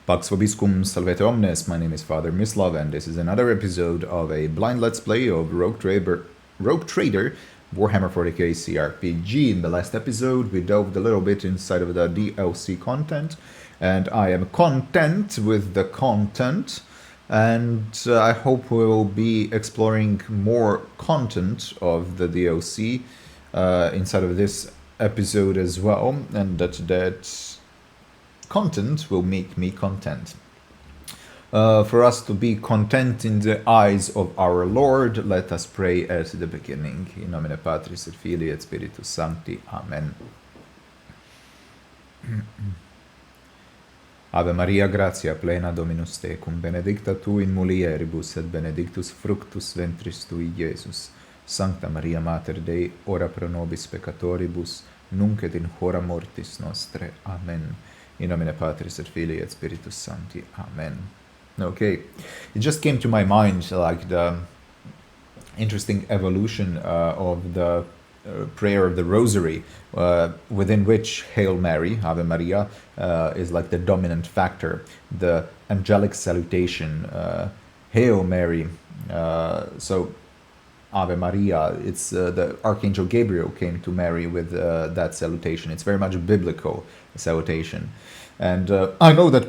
Pax vobiscum salvete omnes, my name is Father Mislav, and this is another episode of a blind let's play of Rogue Trader Warhammer 40K CRPG. In the last episode, we delved a little bit inside of the DLC content, and I am content with the content, and I hope we will be exploring more content of the DLC inside of this episode as well, and that content will make me content. For us to be content in the eyes of our Lord, let us pray at the beginning. In nomine Patris et Filii et Spiritus Sancti. Amen. Ave Maria, gratia plena Dominus tecum, benedicta tu in mulieribus et benedictus fructus ventris tui, Iesus. Sancta Maria Mater Dei, ora pro nobis peccatoribus, nunc et in hora mortis nostre. Amen. In nomine Patris et Filii et Spiritus Sancti. Amen. Okay, it just came to my mind like the interesting evolution of the prayer of the Rosary, within which Hail Mary, Ave Maria, is like the dominant factor. The angelic salutation, Hail Mary. So Ave Maria, it's the Archangel Gabriel came to Mary with that salutation. It's very much a biblical salutation. And I know that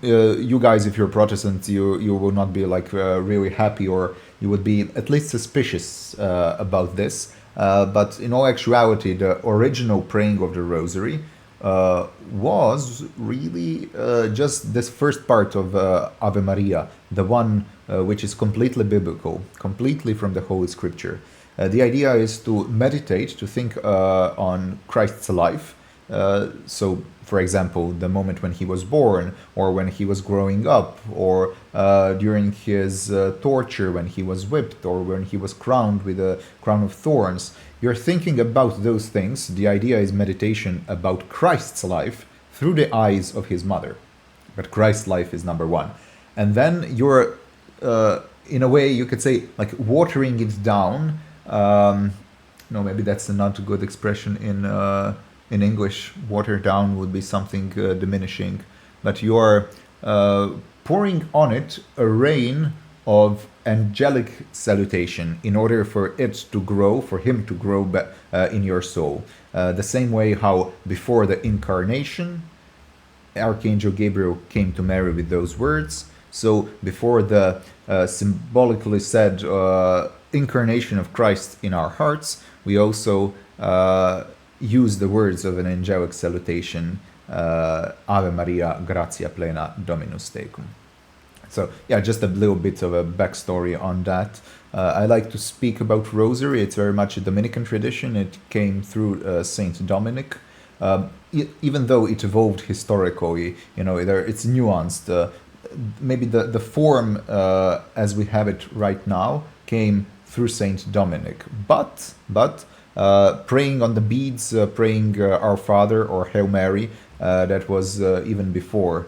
you guys, if you're Protestant, you will not be like really happy, or you would be at least suspicious about this. But in all actuality, the original praying of the Rosary was really just this first part of Ave Maria, the one which is completely biblical, completely from the Holy Scripture. The idea is to meditate, to think on Christ's life. So, for example, the moment when he was born, or when he was growing up, or during his torture, when he was whipped, or when he was crowned with a crown of thorns. You're thinking about those things. The idea is meditation about Christ's life through the eyes of his mother. But Christ's life is number one. And then you're, in a way, you could say, like watering it down. No, maybe that's not a good expression in English. Water down would be something diminishing, but you are pouring on it a rain of angelic salutation in order for it to grow, for him to grow in your soul. The same way how before the incarnation, Archangel Gabriel came to Mary with those words. So before the symbolically said incarnation of Christ in our hearts, we also use the words of an angelic salutation, Ave Maria, gratia plena Dominus tecum. So yeah, just a little bit of a backstory on that. I like to speak about Rosary. It's very much a Dominican tradition. It came through Saint Dominic. Even though it evolved historically, it's nuanced. Maybe the form as we have it right now came through Saint Dominic. But praying on the beads, praying Our Father or Hail Mary, that was even before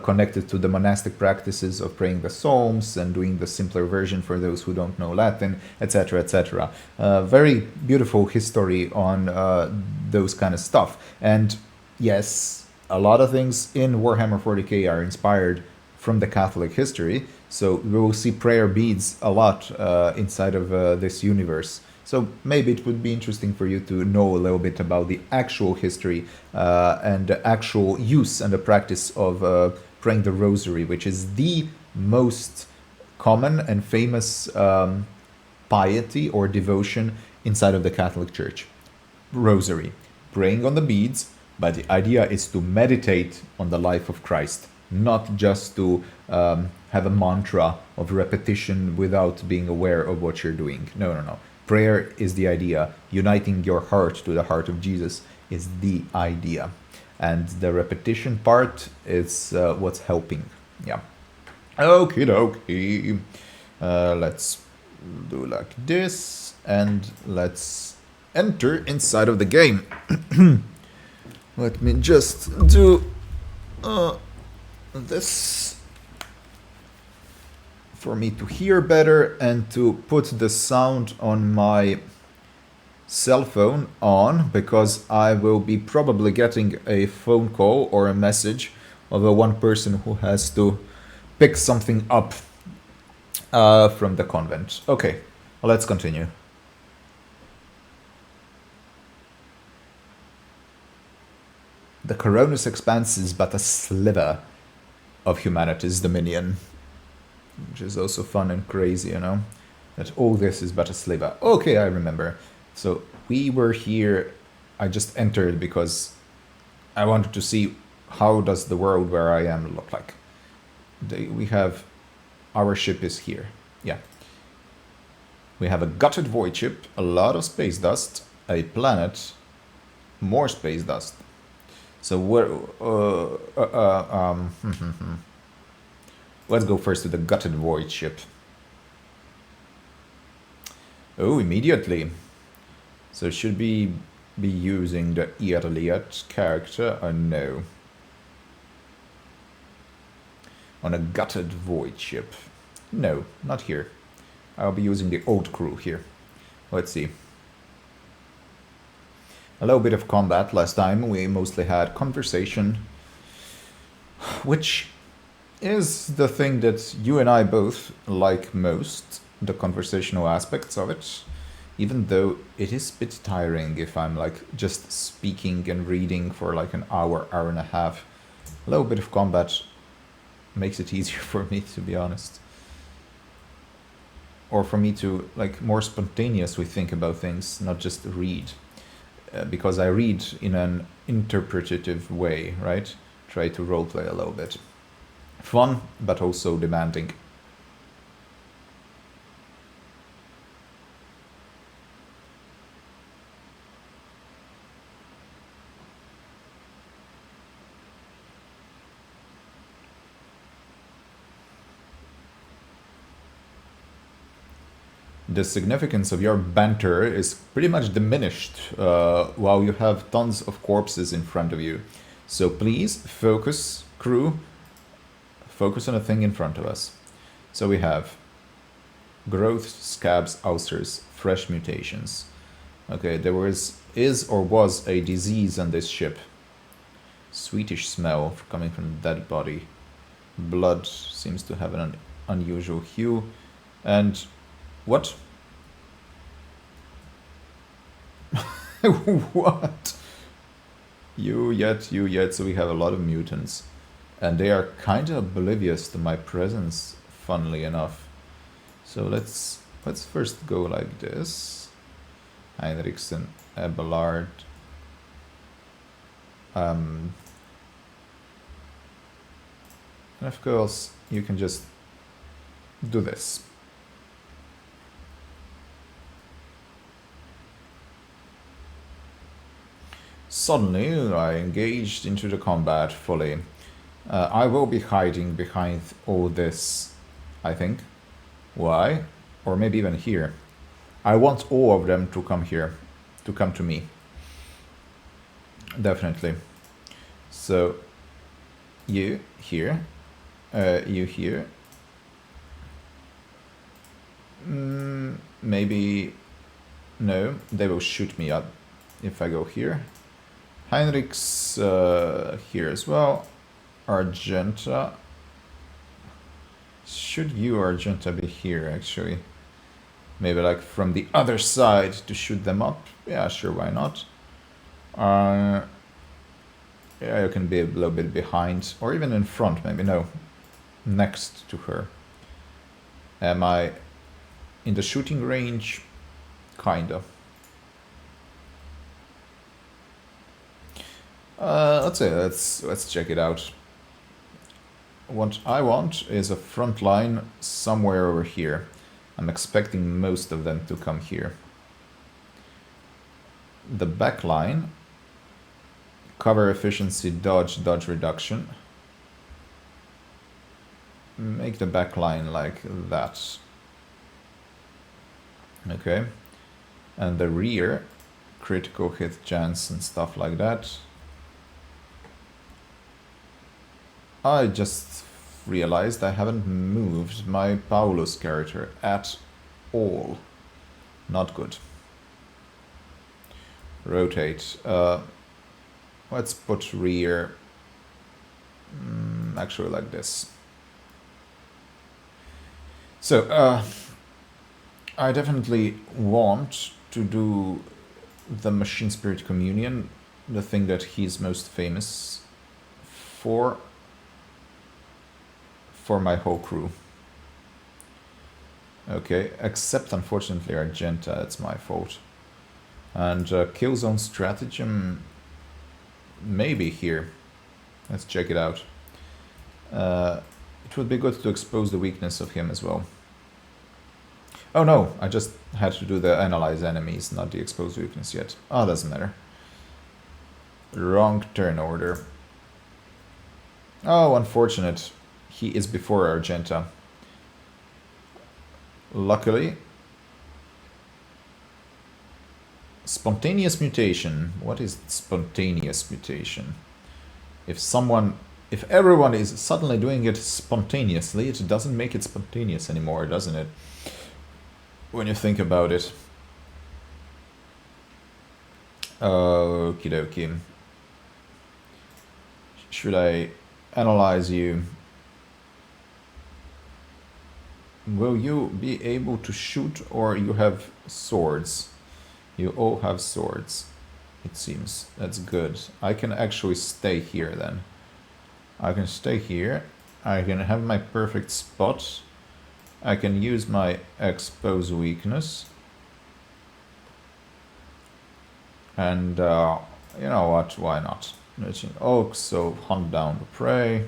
connected to the monastic practices of praying the Psalms and doing the simpler version for those who don't know Latin, etc., etc. Very beautiful history on those kind of stuff. And yes, a lot of things in Warhammer 40K are inspired from the Catholic history, so we will see prayer beads a lot inside of this universe. So maybe it would be interesting for you to know a little bit about the actual history and the actual use and the practice of praying the Rosary, which is the most common and famous piety or devotion inside of the Catholic Church. Rosary, praying on the beads, but the idea is to meditate on the life of Christ, not just to have a mantra of repetition without being aware of what you're doing. No. Prayer is the idea. Uniting your heart to the heart of Jesus is the idea. And the repetition part is what's helping. Yeah. Okie dokie. Let's do like this. And let's enter inside of the game. Let me just do this for me to hear better and to put the sound on my cell phone on, because I will be probably getting a phone call or a message of a one person who has to pick something up from the convent. Okay, well, let's continue. The Coronus Expanse is but a sliver of humanity's dominion, which is also fun and crazy, you know, that all this is but a sliver. Okay, I remember. So we were here, I just entered because I wanted to see how does the world where I am look like. We have, our ship is here, yeah. We have a gutted voidship, a lot of space dust, a planet, more space dust. So let's go first to the gutted voidship. Oh, immediately. So should we be using the Elliot character or no? On a gutted voidship. No, not here. I'll be using the old crew here. Let's see. A little bit of combat last time. We mostly had conversation, which is the thing that you and I both like most, the conversational aspects of it, even though it is a bit tiring if I'm like just speaking and reading for like an hour, hour and a half. A little bit of combat makes it easier for me, to be honest. Or for me to like more spontaneously think about things, not just read. Because I read in an interpretative way, right? Try to roleplay a little bit. Fun, but also demanding. The significance of your banter is pretty much diminished while you have tons of corpses in front of you. So please focus, crew, focus on a thing in front of us. So we have growth, scabs, ulcers, fresh mutations. Okay, there is or was a disease on this ship. Sweetish smell coming from a dead body. Blood seems to have an unusual hue. And what? What? You yet. So we have a lot of mutants. And they are kind of oblivious to my presence, funnily enough. So let's first go like this. Heinrichsen, Abelard. And of course, you can just do this. Suddenly, I engaged into the combat fully. I will be hiding behind all this, I think. Why? Or maybe even here. I want all of them to come here, to come to me. Definitely. So, you here, you here. Maybe, no, they will shoot me up if I go here. Heinrich's here as well. Argenta. Should you, Argenta, be here, actually? Maybe like from the other side to shoot them up? Yeah, sure, why not? Yeah, you can be a little bit behind, or even in front, maybe, no. Next to her. Am I in the shooting range? Kinda. Let's say, let's check it out. What I want is a front line somewhere over here. I'm expecting most of them to come here. The back line, cover efficiency, dodge reduction. Make the back line like that. Okay. And the rear, critical hit chance and stuff like that. I just realized I haven't moved my Paulus character at all. Not good. Rotate. Let's put rear Actually like this. So, I definitely want to do the Machine Spirit Communion, the thing that he's most famous for my whole crew. Okay, except unfortunately Argenta, it's my fault. And Killzone Stratagem, maybe here. Let's check it out. It would be good to expose the weakness of him as well. Oh no, I just had to do the analyze enemies, not the expose weakness yet. Oh, doesn't matter. Wrong turn order. Oh, unfortunate. He is before Argenta. Luckily. Spontaneous mutation. What is spontaneous mutation? If everyone is suddenly doing it spontaneously, it doesn't make it spontaneous anymore, doesn't it? When you think about it. Okie dokie. Should I analyze you? Will you be able to shoot, or you have swords? You all have swords, it seems. That's good. I can actually stay here then. I can stay here. I can have my perfect spot. I can use my expose weakness. And, you know what, why not? Nurturing oaks, so hunt down the prey.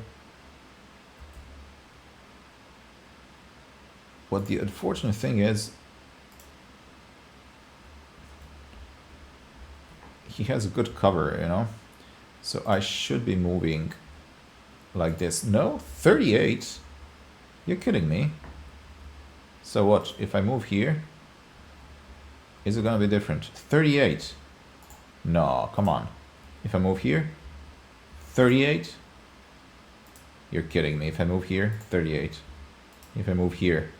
What the unfortunate thing is, he has a good cover, you know? So I should be moving like this. No, 38? You're kidding me. So what, if I move here, is it gonna be different? 38? No, come on. If I move here, 38? You're kidding me. If I move here, 38. If I move here,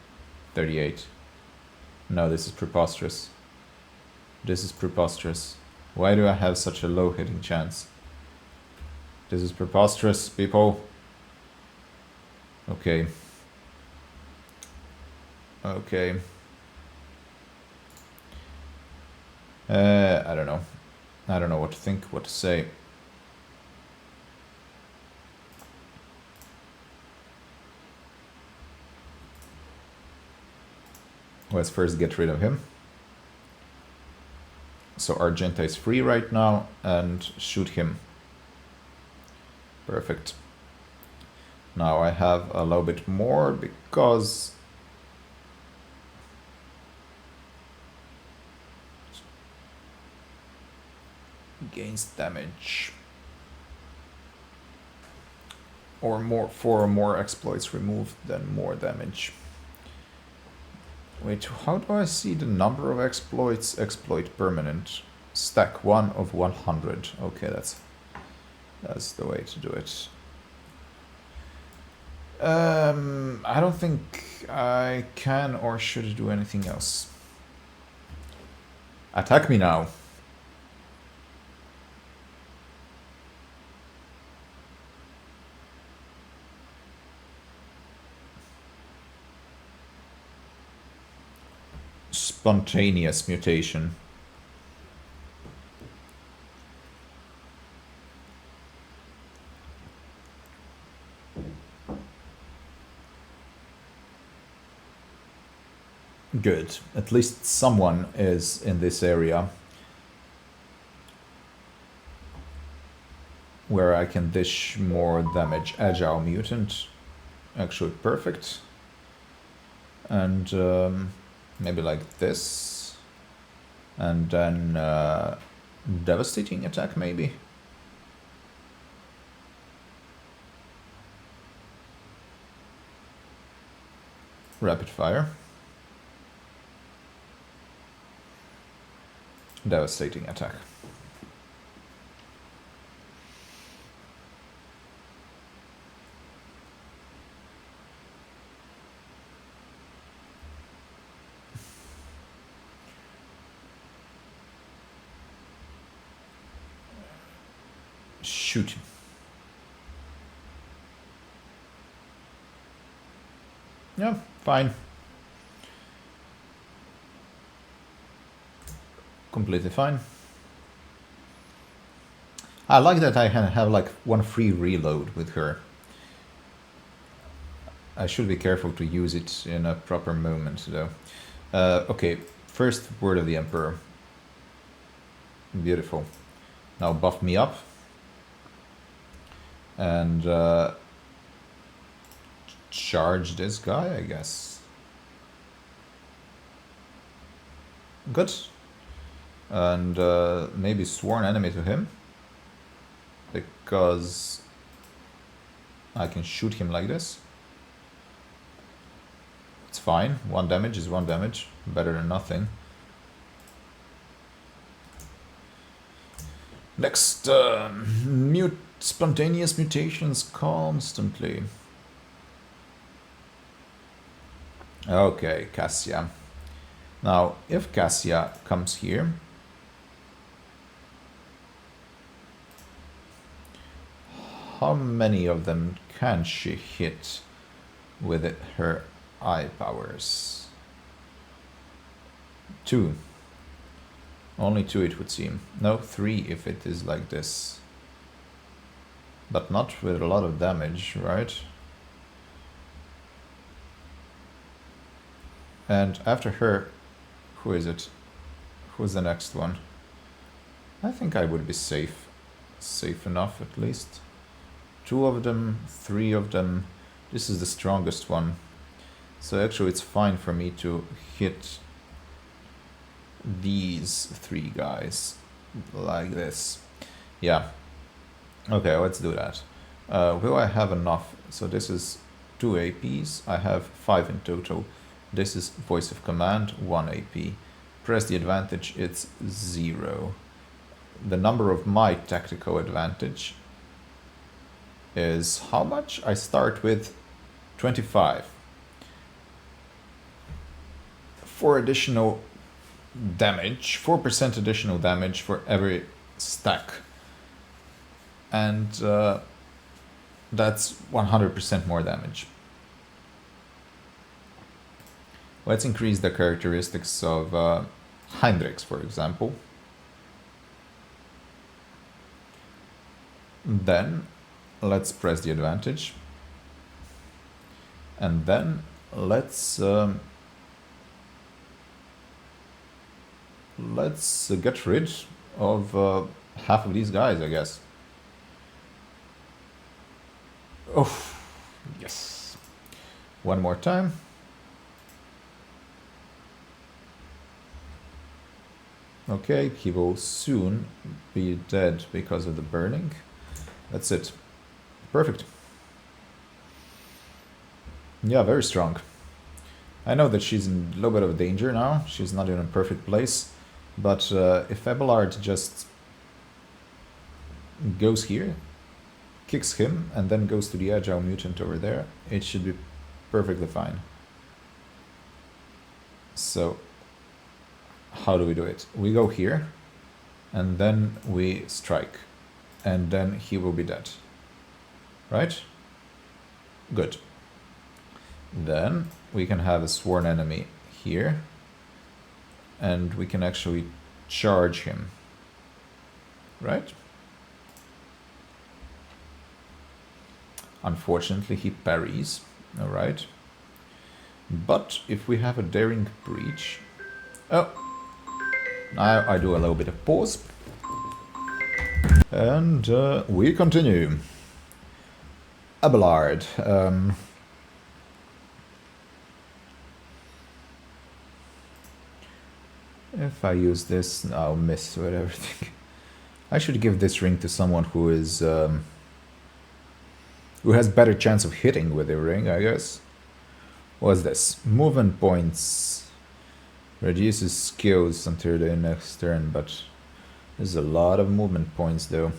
38. No, this is preposterous. This is preposterous. Why do I have such a low hitting chance? This is preposterous, people. Okay. Okay. I don't know. I don't know what to think, what to say. Let's first get rid of him. So Argenta is free right now, and shoot him. Perfect. Now I have a little bit more because gains damage. Or more, 4 more exploits removed, then more damage. Wait, how do I see the number of exploits? Exploit permanent. Stack 1 of 100. Okay, that's the way to do it. I don't think I can or should do anything else. Attack me now. Spontaneous mutation. Good. At least someone is in this area where I can dish more damage. Agile mutant. Actually perfect. And maybe like this. And then devastating attack maybe. Rapid fire. Devastating attack. Shoot. Yeah, fine. Completely fine. I like that I have like one free reload with her. I should be careful to use it in a proper moment though. Okay, first word of the Emperor. Beautiful. Now buff me up. And charge this guy, I guess. Good. And maybe sworn enemy to him. Because I can shoot him like this. It's fine. 1 damage is 1 damage. Better than nothing. Next, spontaneous mutations constantly. Okay, Cassia. Now, if Cassia comes here, how many of them can she hit with her eye powers? 2. Only 2 it would seem. No, 3 if it is like this. But not with a lot of damage, right? And after her, who is it? Who's the next one? I think I would be safe. Safe enough at least. 2 of them, 3 of them. This is the strongest one. So actually it's fine for me to hit these 3 guys like this. Yeah. Okay, let's do that. Will I have enough? So this is 2 APs. I have 5 in total. This is voice of command, 1 AP. Press the advantage, it's 0. The number of my tactical advantage is how much? I start with 25. 4 additional damage, 4% additional damage for every stack. And that's 100% more damage. Let's increase the characteristics of Heinrichs, for example. Then let's press the advantage. And then let's get rid of half of these guys, I guess. Oh, yes. One more time. Okay, he will soon be dead because of the burning. That's it. Perfect. Yeah, very strong. I know that she's in a little bit of danger now. She's not in a perfect place. But if Abelard just goes here, kicks him, and then goes to the Agile Mutant over there, it should be perfectly fine. So, how do we do it? We go here, and then we strike. And then he will be dead. Right? Good. Then we can have a sworn enemy here. And we can actually charge him. Right? Unfortunately, he parries. Alright. But if we have a daring breach... Oh! Now I do a little bit of pause. And we continue. Abelard. If I use this, I'll miss with everything. I should give this ring to someone who is who has better chance of hitting with the ring, I guess. What's this? Movement points. Reduces skills until the next turn, but there's a lot of movement points though.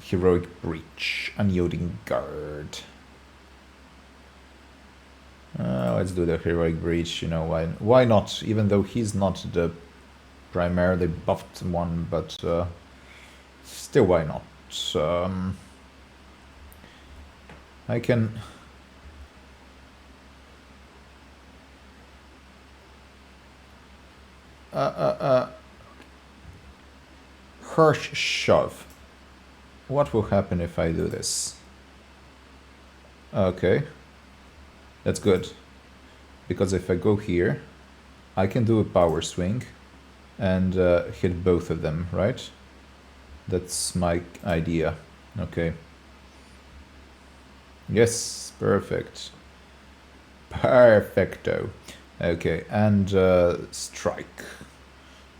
Heroic Breach. Unyielding Guard. Let's do the Heroic Breach, you know, why not? Even though he's not the primarily buffed one, but still why not? I can Harsh shove. What will happen if I do this? Okay. That's good. Because if I go here, I can do a power swing and hit both of them, right? That's my idea. Okay. Yes, perfect. Perfecto. Okay, and strike.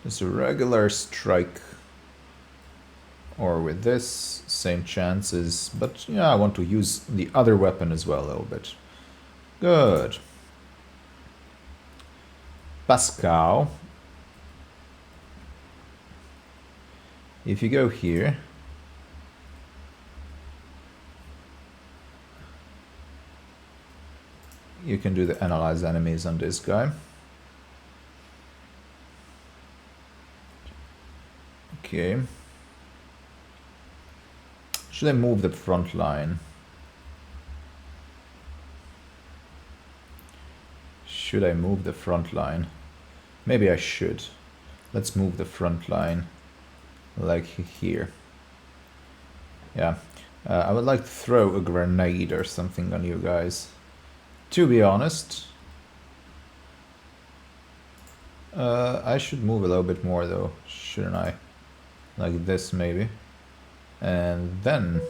Just a regular strike. Or with this, same chances, but yeah, I want to use the other weapon as well a little bit. Good. Pascal. If you go here, you can do the analyze enemies on this guy. Okay. Should I move the front line? Should I move the front line? Maybe I should. Let's move the front line like here. Yeah. I would like to throw a grenade or something on you guys. To be honest. I should move a little bit more though, shouldn't I? Like this maybe. And then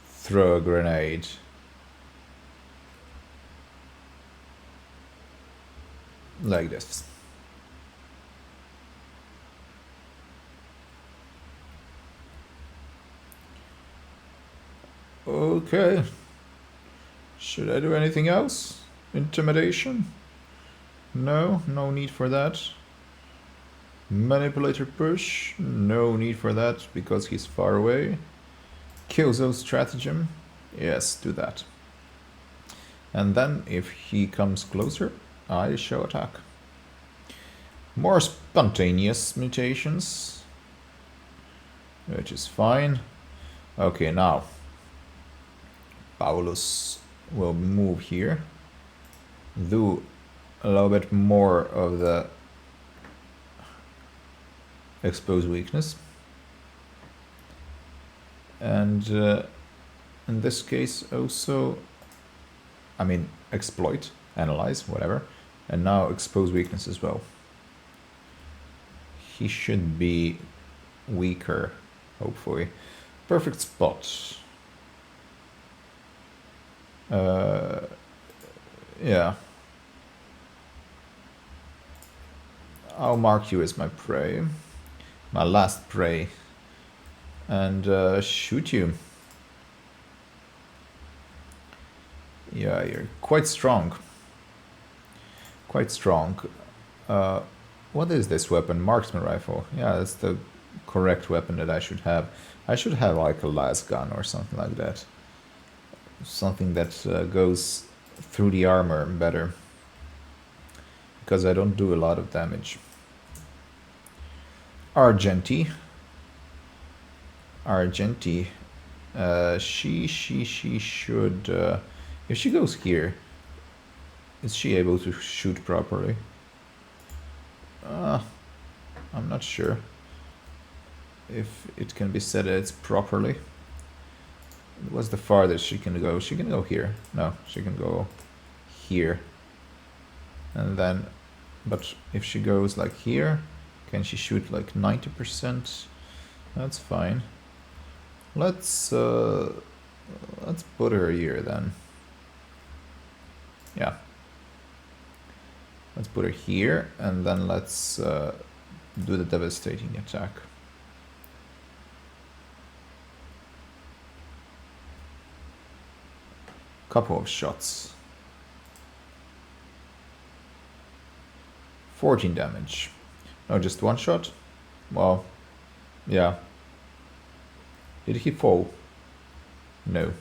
throw a grenade. Like this. Okay. Should I do anything else? Intimidation? No, no need for that. Manipulator push? No need for that because he's far away. Kill zone stratagem? Yes, do that. And then if he comes closer, I shall attack. More spontaneous mutations, which is fine. Okay, now Paulus will move here, do a little bit more of the expose weakness, and in this case also, I mean exploit, analyze, whatever, and now expose weakness as well. He should be weaker, hopefully. Perfect spot. Yeah. I'll mark you as my prey. My last prey. And shoot you. Yeah, you're quite strong. Quite strong. What is this weapon? Marksman rifle. Yeah, that's the correct weapon that I should have. I should have like a las gun or something like that. Something that goes through the armor better. Because I don't do a lot of damage. Argenti. She should... if she goes here, is she able to shoot properly? I'm not sure if it can be said that it's properly. What's the farthest she can go? She can go here. No, she can go here. And then, but if she goes like here, can she shoot like 90%? That's fine. Let's put her here then. Yeah. Let's put her here, and then let's do the devastating attack. Couple of shots. 14 damage. No, just one shot? Well, yeah. Did he fall? No.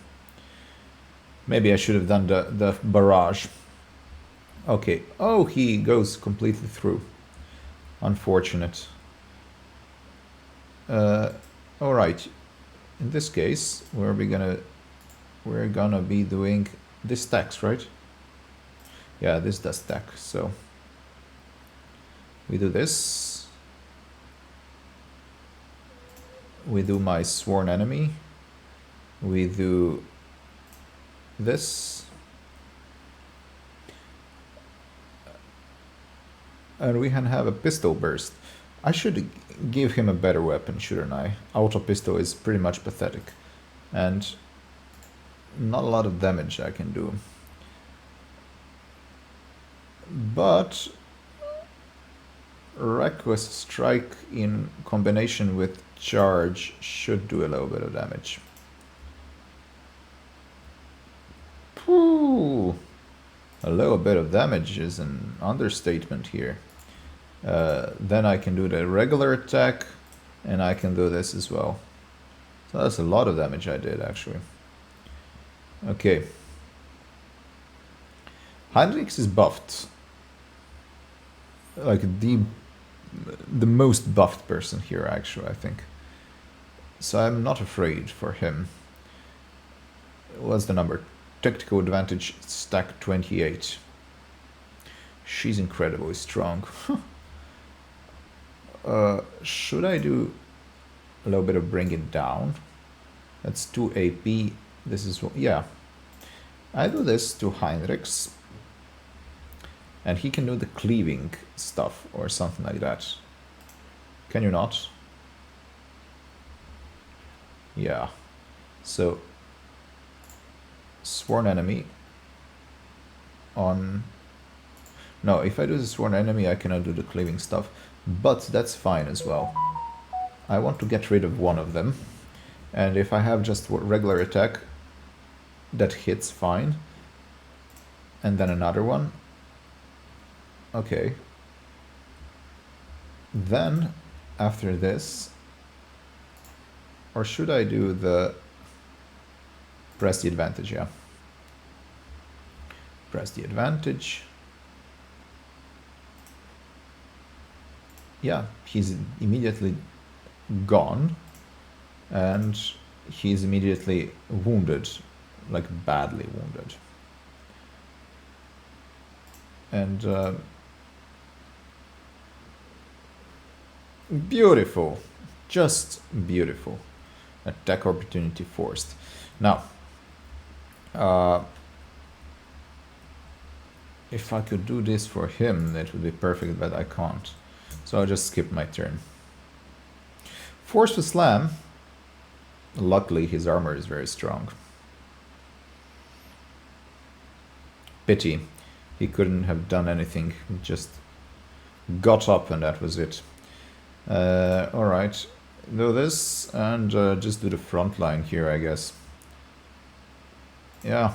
Maybe I should have done the barrage. Okay. Oh, he goes completely through. Unfortunate. Alright. In this case, we're gonna be doing this stacks, right? Yeah, this does stack, so We do this. We do my sworn enemy. We do this. And we can have a pistol burst. I should give him a better weapon, shouldn't I? Auto pistol is pretty much pathetic. And not a lot of damage I can do. But reckless strike in combination with charge should do a little bit of damage. Whew. A little bit of damage is an understatement here. Then I can do the regular attack, and I can do this as well. So that's a lot of damage I did, actually. Okay. Heinrichs is buffed. Like the most buffed person here, actually, I think. So I'm not afraid for him. What's the number? Tactical advantage, stack 28. She's incredibly strong. Should I do a little bit of bring it down? That's 2 AP. This is, yeah. I do this to Heinrichs. And he can do the cleaving stuff or something like that. Can you not? Yeah. So, sworn enemy on... No, if I do the sworn enemy, I cannot do the cleaving stuff. But that's fine as well. I want to get rid of one of them. And if I have just regular attack, that hits fine. And then another one. Okay. Then, after this, or should I do the press the advantage? Yeah. Press the advantage. Yeah, he's immediately gone, and he's immediately wounded, like badly wounded. And beautiful, just beautiful. Attack opportunity forced. Now, if I could do this for him, that would be perfect, but I can't. So I'll just skip my turn. Force to slam. Luckily, his armor is very strong. Pity. He couldn't have done anything. He just got up and that was it. Alright. Do this and just do the front line here, I guess. Yeah.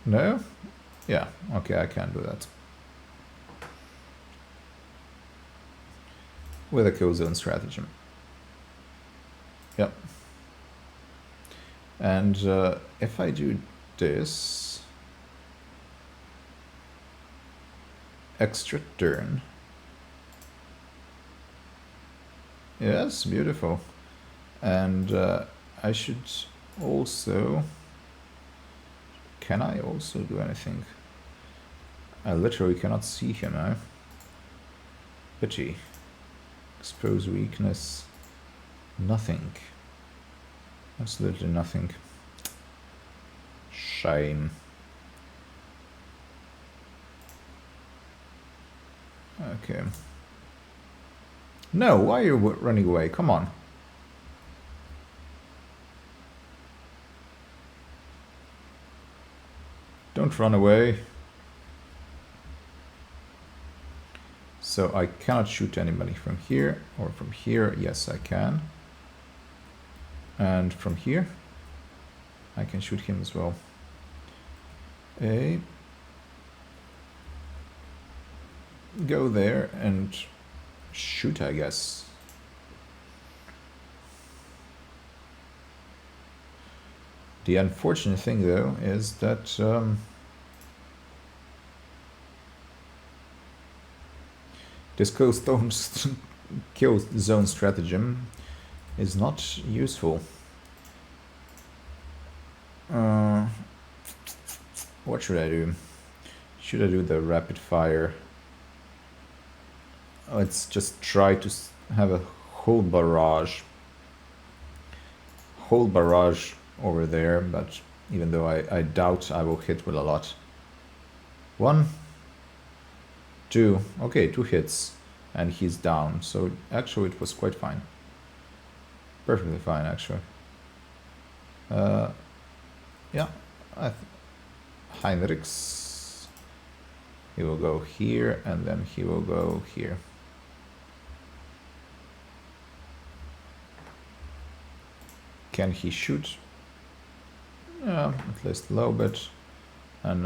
No? Yeah. Okay, I can do that. With a kill zone stratagem. Yep. And if I do this, extra turn. Yes, beautiful. And I should also... Can I also do anything? I literally cannot see him, eh? Pity. Expose weakness. Nothing. Absolutely nothing. Shame. Okay. No, why are you running away? Come on. Don't run away. So I cannot shoot anybody from here or from here. Yes, I can. And from here, I can shoot him as well. Go there and shoot, I guess. The unfortunate thing, though, is that this kill zone stratagem is not useful. What should I do? Should I do the rapid fire? Let's just try to have a whole barrage over there, but even though I doubt I will hit with a lot. 1, 2, okay, 2 hits, and he's down, so actually it was quite fine. Perfectly fine, actually. Yeah, Heinrichs, he will go here, and then he will go here. Can he shoot? Yeah, at least a little bit. And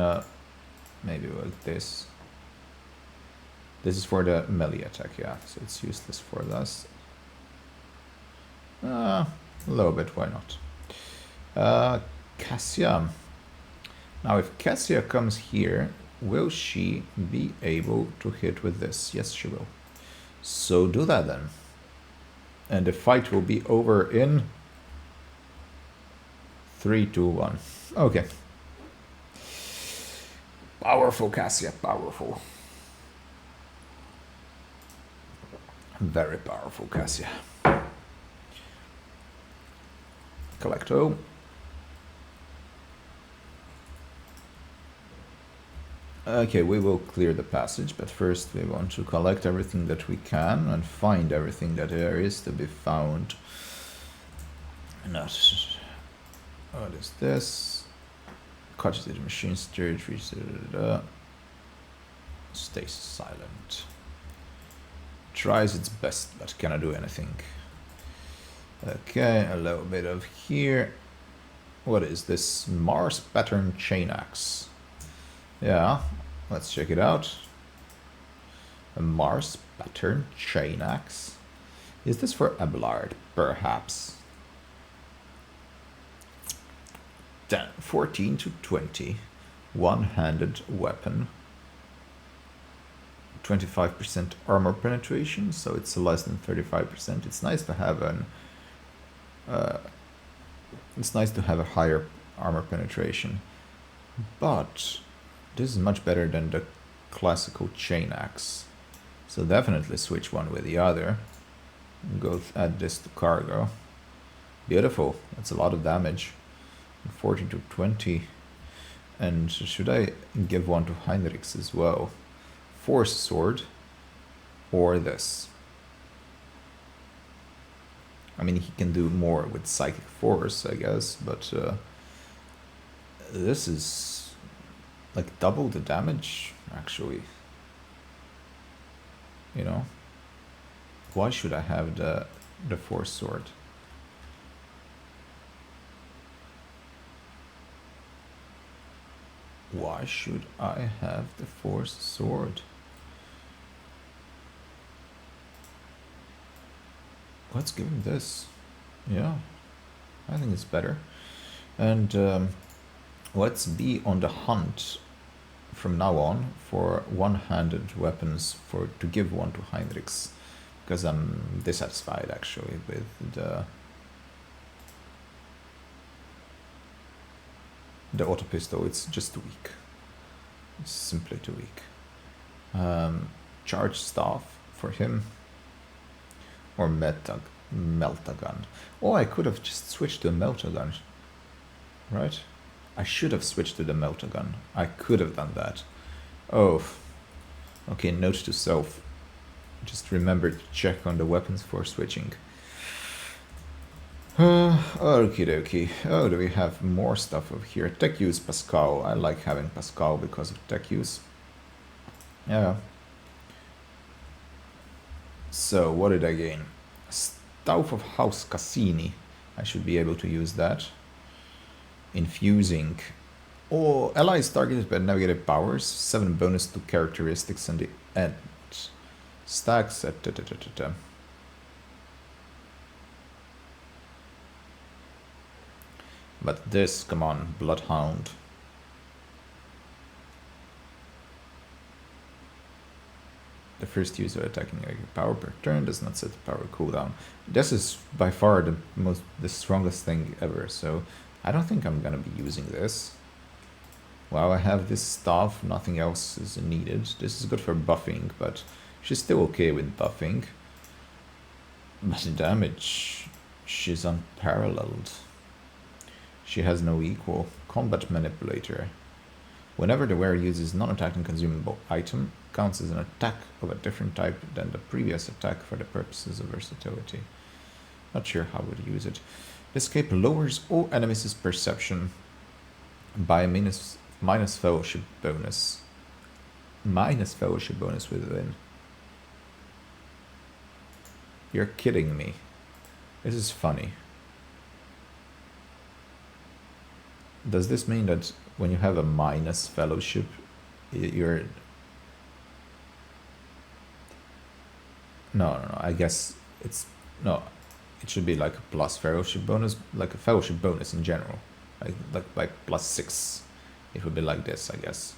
maybe like this. This is for the melee attack, yeah, so it's useless for this. A little bit, why not? Cassia. Now if Cassia comes here, will she be able to hit with this? Yes, she will. So do that then. And the fight will be over in 3, 2, 1. Okay. Powerful, Cassia, powerful. Very powerful, Cassia. Collecto. Okay, we will clear the passage, but first we want to collect everything that we can and find everything that there is to be found. Not. What is this? Cogitated machine storage. Stay silent. Tries its best, but cannot do anything. Okay, a little bit of here. What is this? Mars pattern chain axe. Yeah, let's check it out. A Mars pattern chain axe. Is this for Abelard? Perhaps. 14 to 20. One-handed weapon. 25% armor penetration, so it's less than 35%. It's nice to have an. It's nice to have a higher armor penetration, but this is much better than the classical chain axe. So definitely switch one with the other. Go add this to cargo. Beautiful. That's a lot of damage. 40 to 20. And should I give one to Heinrichs as well? Force sword or this? I mean, he can do more with psychic force, I guess, but this is like double the damage, actually. You know, why should I have the force sword? Why should I have the force sword? Let's give him this. Yeah, I think it's better. And let's be on the hunt from now on for one-handed weapons to give one to Heinrichs, because I'm dissatisfied actually with the auto pistol. It's just too weak. It's simply too weak. Charge staff for him. Or meltagun. Oh, I could have just switched to a meltagun. Right? I should have switched to the meltagun. I could have done that. Oh. Okay, note to self. Just remember to check on the weapons for switching. Okie dokie. Oh, do we have more stuff over here? Tech use Pascal. I like having Pascal because of tech use. Yeah. So, what did I gain? Staff of House Cassini. I should be able to use that. Infusing. Oh, allies targeted by navigator powers. 7 bonus to characteristics on the end. Stacks at But this, come on, Bloodhound. The first user attacking a power per turn does not set the power cooldown. This is by far the strongest thing ever, so I don't think I'm gonna be using this. While I have this staff, nothing else is needed. This is good for buffing, but She's still okay with buffing. But damage, she's unparalleled. She has no equal. Combat Manipulator. Whenever the wearer uses non-attack and consumable item, counts as an attack of a different type than the previous attack for the purposes of versatility. Not sure how we'd use it. This cape lowers all enemies' perception by a minus fellowship bonus. Minus fellowship bonus within. You're kidding me. This is funny. Does this mean that when you have a minus fellowship, you're... No, I guess it's... No, it should be like a plus fellowship bonus, like a fellowship bonus in general. Like +6. It would be like this, I guess.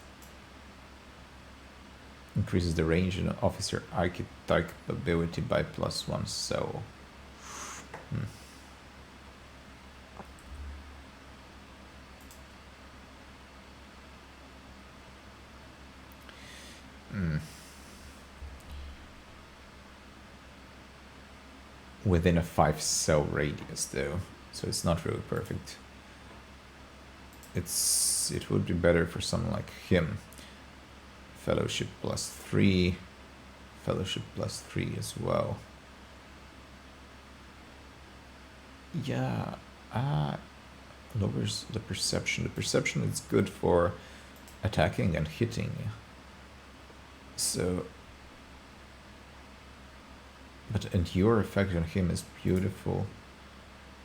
Increases the range in an officer archetype ability by +1, so... Within a 5 cell radius though, so it's not really perfect. It would be better for someone like him. Fellowship +3, fellowship +3 as well. Yeah, lowers the perception. The perception is good for attacking and hitting. So, but endure effect on him is beautiful.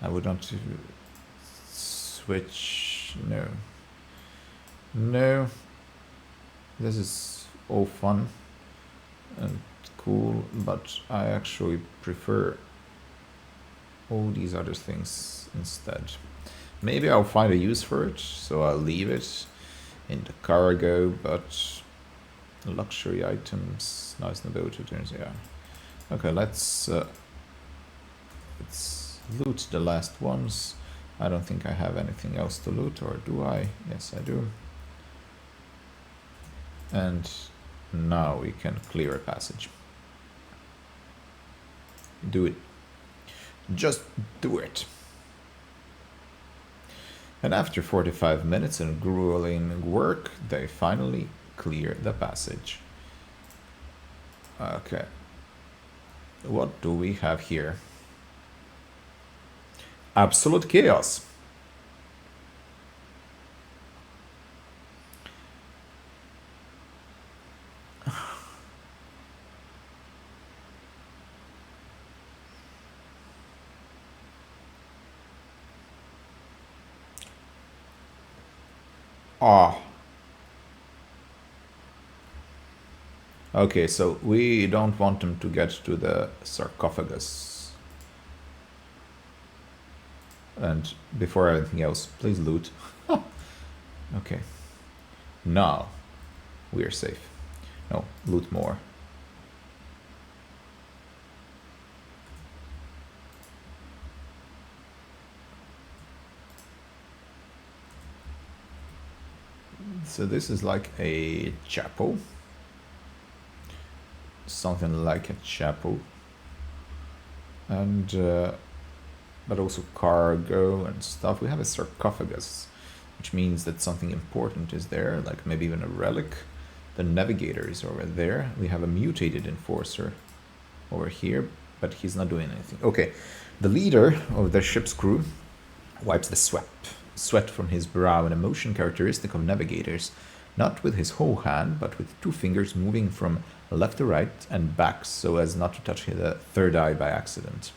I would want to switch. No. This is all fun and cool, but I actually prefer all these other things instead. Maybe I'll find a use for it, so I'll leave it in the cargo, but luxury items, nice nobility turns, yeah. Okay, let's loot the last ones. I don't think I have anything else to loot, or do I? Yes, I do. And now we can clear a passage. Do it. Just do it. And after 45 minutes and grueling work, they finally clear the passage. Okay. What do we have here? Absolute chaos. Okay, so we don't want them to get to the sarcophagus. And before anything else, please loot. Okay. Now we are safe. No, loot more. So this is like a chapel. Something like a chapel. And but also cargo and stuff. We have a sarcophagus, which means that something important is there, like maybe even a relic. The navigator is over there. We have a mutated enforcer over here, but he's not doing anything. Okay, the leader of the ship's crew wipes the sweat from his brow, an emotion characteristic of navigators, not with his whole hand, but with 2 fingers moving from left to right and back so as not to touch the third eye by accident.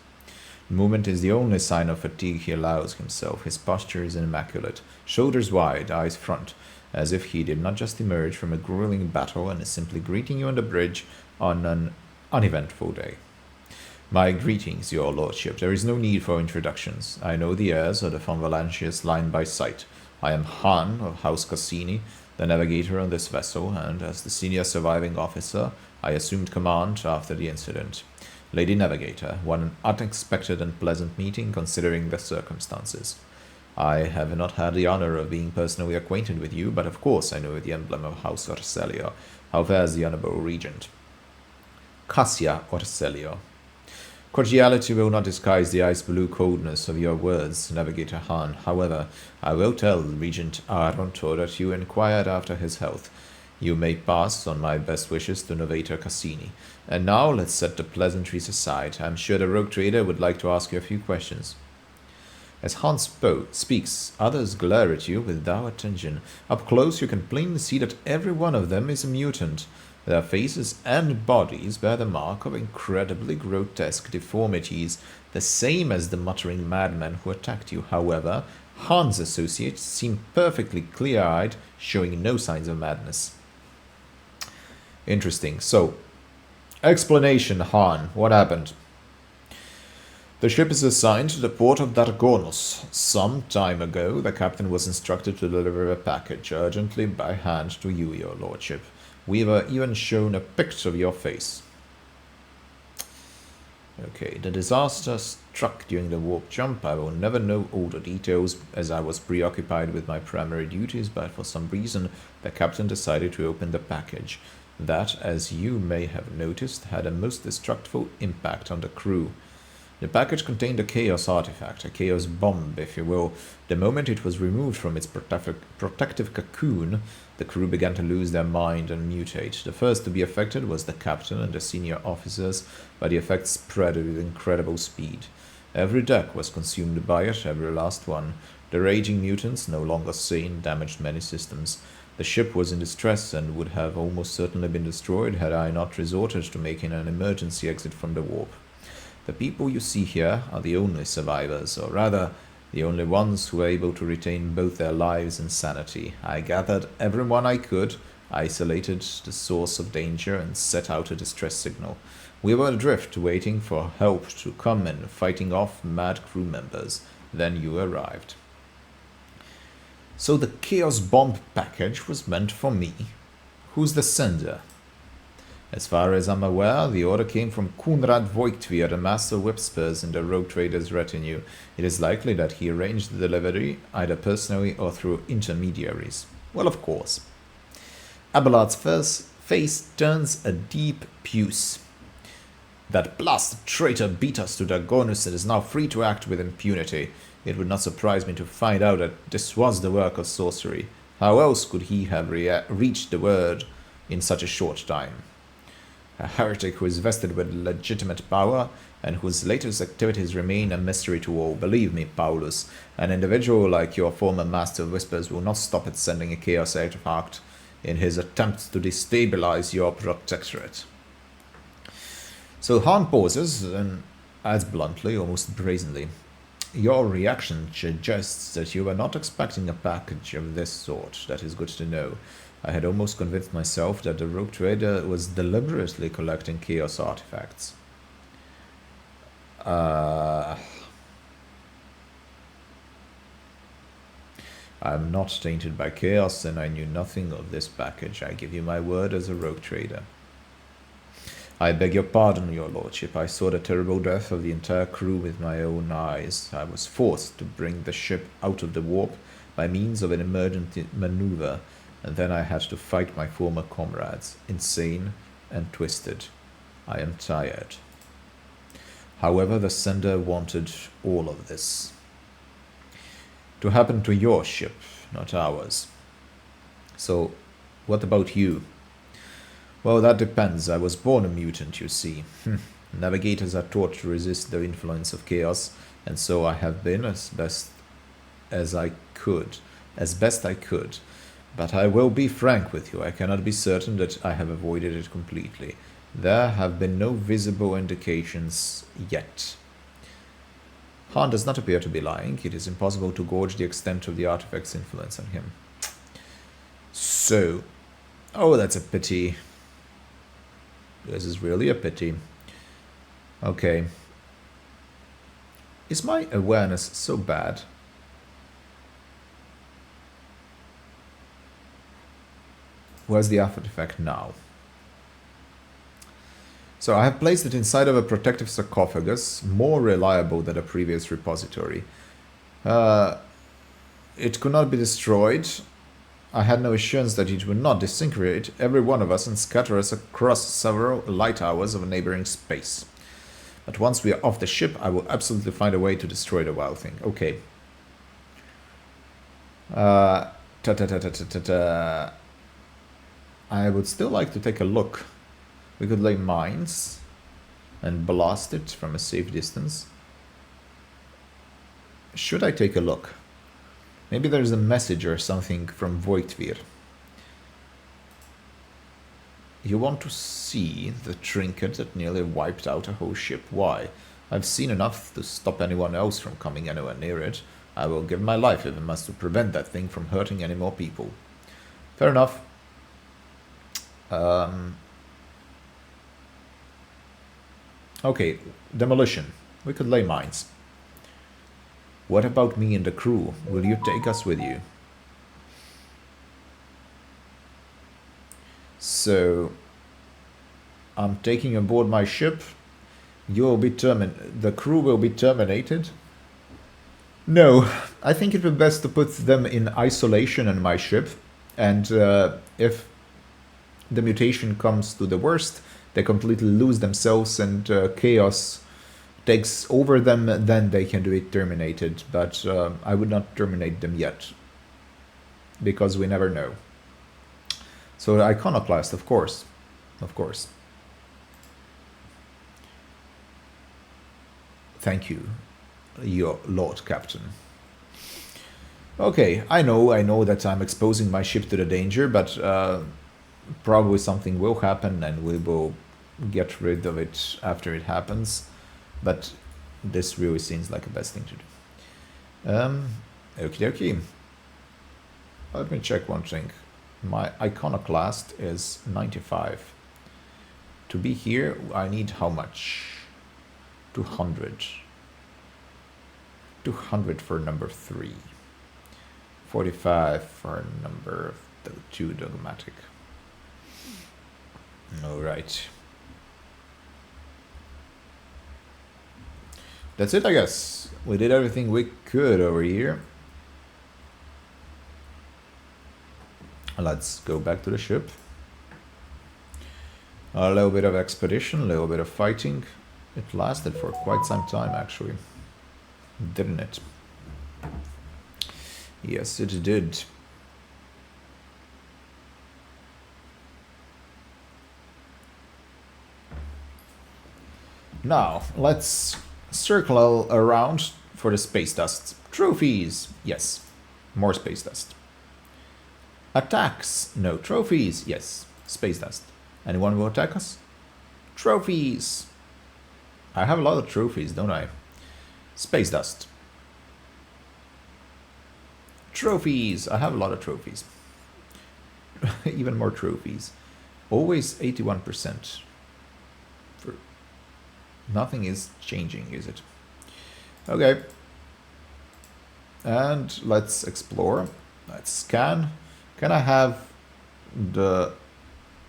Movement is the only sign of fatigue he allows himself. His posture is immaculate, shoulders wide, eyes front, as if he did not just emerge from a grueling battle and is simply greeting you on the bridge on an uneventful day. My greetings, your lordship. There is no need for introductions. I know the heirs of the von Valancius line by sight. I am Han of House Cassini, the navigator on this vessel, and as the senior surviving officer, I assumed command after the incident. Lady Navigator, what an unexpected and pleasant meeting considering the circumstances. I have not had the honor of being personally acquainted with you, but of course I know the emblem of House Orselio. How fares the honorable regent? Cassia Orselio. Cordiality will not disguise the ice-blue coldness of your words, Navigator Han. However, I will tell Regent Aronto that you inquired after his health. You may pass on my best wishes to Novator Cassini. And now let's set the pleasantries aside. I'm sure the rogue trader would like to ask you a few questions. As Han speaks, others glare at you with dour attention. Up close you can plainly see that every one of them is a mutant. Their faces and bodies bear the mark of incredibly grotesque deformities, the same as the muttering madman who attacked you. However, Han's associates seem perfectly clear-eyed, showing no signs of madness. Interesting. So, explanation, Han. What happened? The ship is assigned to the port of Dargonos. Some time ago, the captain was instructed to deliver a package urgently by hand to you, your lordship. We were even shown a picture of your face. Okay, the disaster struck during the warp jump. I will never know all the details as I was preoccupied with my primary duties, but for some reason the captain decided to open the package. That, as you may have noticed, had a most destructive impact on the crew. The package contained a chaos artifact, a chaos bomb, if you will. The moment it was removed from its protective cocoon, the crew began to lose their mind and mutate. The first to be affected was the captain and the senior officers, but the effect spread with incredible speed. Every deck was consumed by it, every last one. The raging mutants, no longer sane, damaged many systems. The ship was in distress and would have almost certainly been destroyed had I not resorted to making an emergency exit from the warp. The people you see here are the only survivors, or rather, the only ones who were able to retain both their lives and sanity. I gathered everyone I could, isolated the source of danger, and set out a distress signal. We were adrift, waiting for help to come and fighting off mad crew members. Then you arrived. So the Chaos Bomb package was meant for me. Who's the sender? As far as I'm aware, the order came from Kunrad Voigtvier, the master whipspurs in the rogue trader's retinue. It is likely that he arranged the delivery, either personally or through intermediaries. Well, of course. Abelard's face turns a deep puce. That blasted traitor beat us to Dargonus and is now free to act with impunity. It would not surprise me to find out that this was the work of sorcery. How else could he have reached the word in such a short time? A heretic who is vested with legitimate power and whose latest activities remain a mystery to all. Believe me, Paulus, an individual like your former master of whispers will not stop at sending a chaos artifact in his attempt to destabilize your protectorate. So Han pauses and adds bluntly, almost brazenly, your reaction suggests that you were not expecting a package of this sort. That is good to know. I had almost convinced myself that the rogue trader was deliberately collecting chaos artifacts. I'm not tainted by chaos, and I knew nothing of this package. I give you my word as a rogue trader. I beg your pardon, your lordship. I saw the terrible death of the entire crew with my own eyes. I was forced to bring the ship out of the warp by means of an emergency maneuver, and then I had to fight my former comrades, insane and twisted. I am tired. However, the sender wanted all of this to happen to your ship, not ours. So, what about you? Well, that depends. I was born a mutant, you see. Navigators are taught to resist the influence of chaos, and so I have been as best I could. But I will be frank with you, I cannot be certain that I have avoided it completely. There have been no visible indications yet. Han does not appear to be lying. It is impossible to gauge the extent of the artifact's influence on him. So, oh, that's a pity. This is really a pity. Okay. Is my awareness so bad? Where's the artifact now? So I have placed it inside of a protective sarcophagus, more reliable than a previous repository. It could not be destroyed. I had no assurance that it would not disintegrate every one of us and scatter us across several light hours of neighboring space. But once we are off the ship, I will absolutely find a way to destroy the wild thing. Okay. I would still like to take a look. We could lay mines and blast it from a safe distance. Should I take a look? Maybe there's a message or something from Voidship. You want to see the trinket that nearly wiped out a whole ship? Why? I've seen enough to stop anyone else from coming anywhere near it. I will give my life if it must to prevent that thing from hurting any more people. Fair enough. Okay, demolition. We could lay mines. What about me and the crew? Will you take us with you? So, I'm taking aboard my ship. You will be the crew will be terminated. No, I think it would be best to put them in isolation on my ship, and if the mutation comes to the worst, they completely lose themselves and chaos takes over them, then they can be terminated. But I would not terminate them yet, because we never know. So iconoclast, of course. Of course. Thank you, your Lord Captain. Okay, I know that I'm exposing my ship to the danger, but probably something will happen and we will get rid of it after it happens. But this really seems like the best thing to do. Okie dokie. Let me check one thing. My iconoclast is 95. To be here, I need how much? 200. 200 for number 3. 45 for number 2 dogmatic. Alright. That's it, I guess. We did everything we could over here. Let's go back to the ship. A little bit of expedition, a little bit of fighting. It lasted for quite some time, actually. Didn't it? Yes, it did. Now, let's circle around for the space dust. Trophies! Yes, more space dust. Attacks! No. Trophies! Yes, space dust. Anyone will attack us? Trophies! I have a lot of trophies, don't I? Space dust. Trophies! I have a lot of trophies. Even more trophies. Always 81%. Nothing is changing, is it? Okay. And let's explore. Let's scan. Can I have the...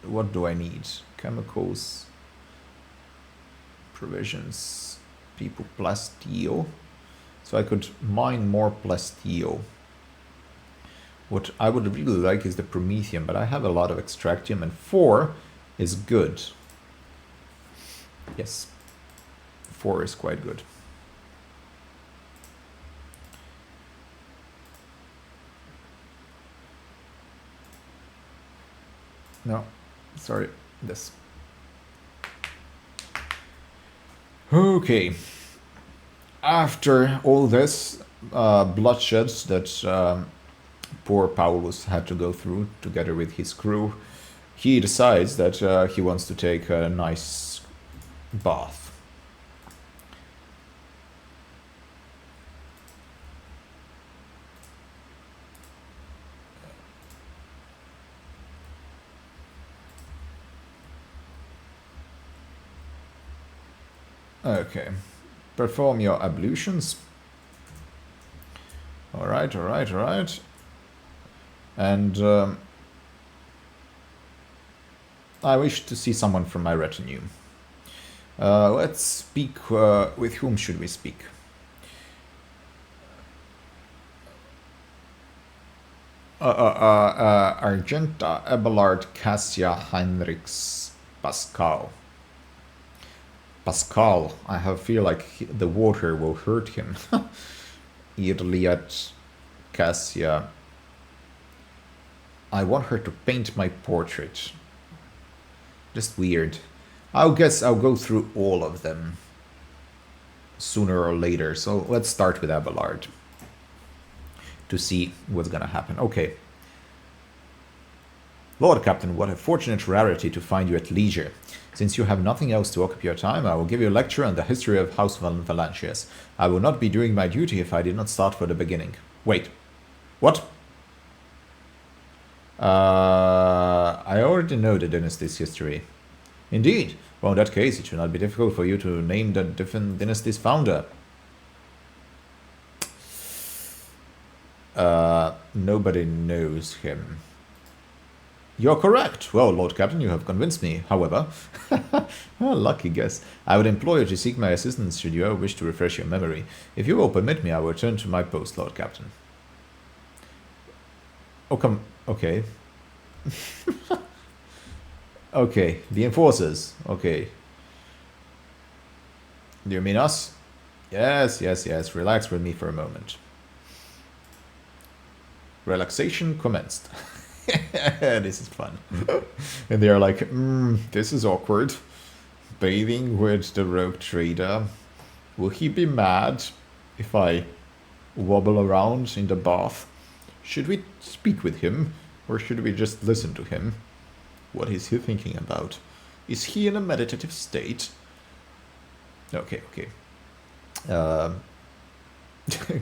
What do I need? Chemicals. Provisions. People plasteel. So I could mine more plasteel. What I would really like is the promethium, but I have a lot of extractium, and 4 is good. Yes. 4 is quite good. No, sorry, this. Okay. After all this bloodshed that poor Paulus had to go through together with his crew, he decides that he wants to take a nice bath. Okay, perform your ablutions. Alright, alright, alright. And I wish to see someone from my retinue. Let's speak. With whom should we speak? Argenta Abelard Cassia Heinrichs Pascal. Pascal, I have feel like the water will hurt him. Iliad Cassia. I want her to paint my portrait. Just weird. I guess I'll go through all of them sooner or later. So let's start with Abelard to see what's gonna happen. Okay. Lord Captain, what a fortunate rarity to find you at leisure. Since you have nothing else to occupy your time, I will give you a lecture on the history of House Valancius. I will not be doing my duty if I did not start for the beginning. Wait. What? I already know the dynasty's history. Indeed. Well, in that case, it should not be difficult for you to name the different dynasty's founder. Nobody knows him. You're correct. Well, Lord Captain, you have convinced me. However, lucky guess. I would implore you to seek my assistance should you ever wish to refresh your memory. If you will permit me, I will return to my post, Lord Captain. Oh, come... Okay. Okay, the enforcers. Okay. Do you mean us? Yes, yes, yes. Relax with me for a moment. Relaxation commenced. This is fun. And they're like, this is awkward. Bathing with the rogue trader. Will he be mad if I wobble around in the bath? Should we speak with him, or should we just listen to him? What is he thinking about? Is he in a meditative state? Okay, okay.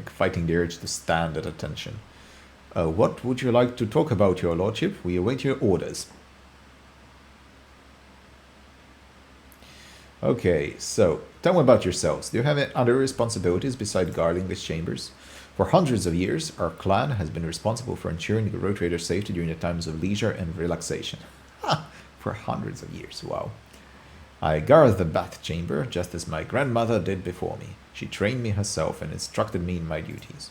Fighting the urge to stand at attention. What would you like to talk about, your lordship? We await your orders. Okay, so tell me about yourselves. Do you have other responsibilities besides guarding these chambers? For hundreds of years, our clan has been responsible for ensuring the road trader's safety during the times of leisure and relaxation. Ha! For hundreds of years, wow. I guard the bath chamber just as my grandmother did before me. She trained me herself and instructed me in my duties.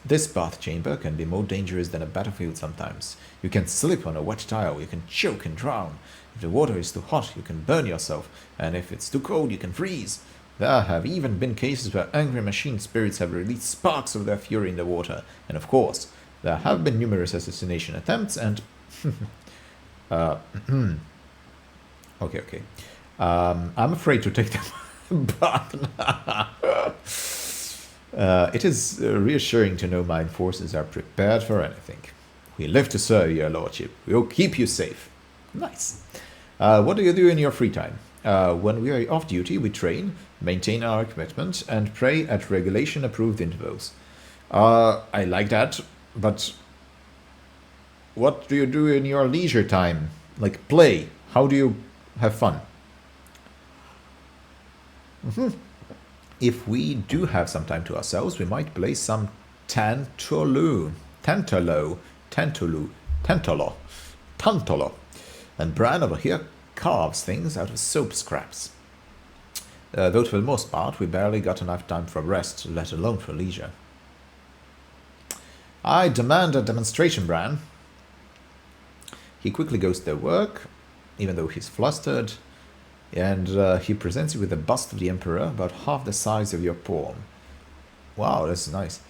This bath chamber can be more dangerous than a battlefield sometimes. You can slip on a wet tile, you can choke and drown. If the water is too hot, you can burn yourself, and if it's too cold, you can freeze. There have even been cases where angry machine spirits have released sparks of their fury in the water, and of course, there have been numerous assassination attempts and... okay. I'm afraid to take them bath. It is reassuring to know my forces are prepared for anything. We live to serve, your lordship. We will keep you safe. Nice. What do you do in your free time? When we are off duty, we train, maintain our equipment, and pray at regulation-approved intervals. I like that, but what do you do in your leisure time? Like play? How do you have fun? If we do have some time to ourselves, we might play some Tantalo. And Bran over here carves things out of soap scraps. Though for the most part, we barely got enough time for rest, let alone for leisure. I demand a demonstration, Bran. He quickly goes to their work, even though he's flustered, and he presents you with a bust of the Emperor, about half the size of your palm. Wow, that's nice.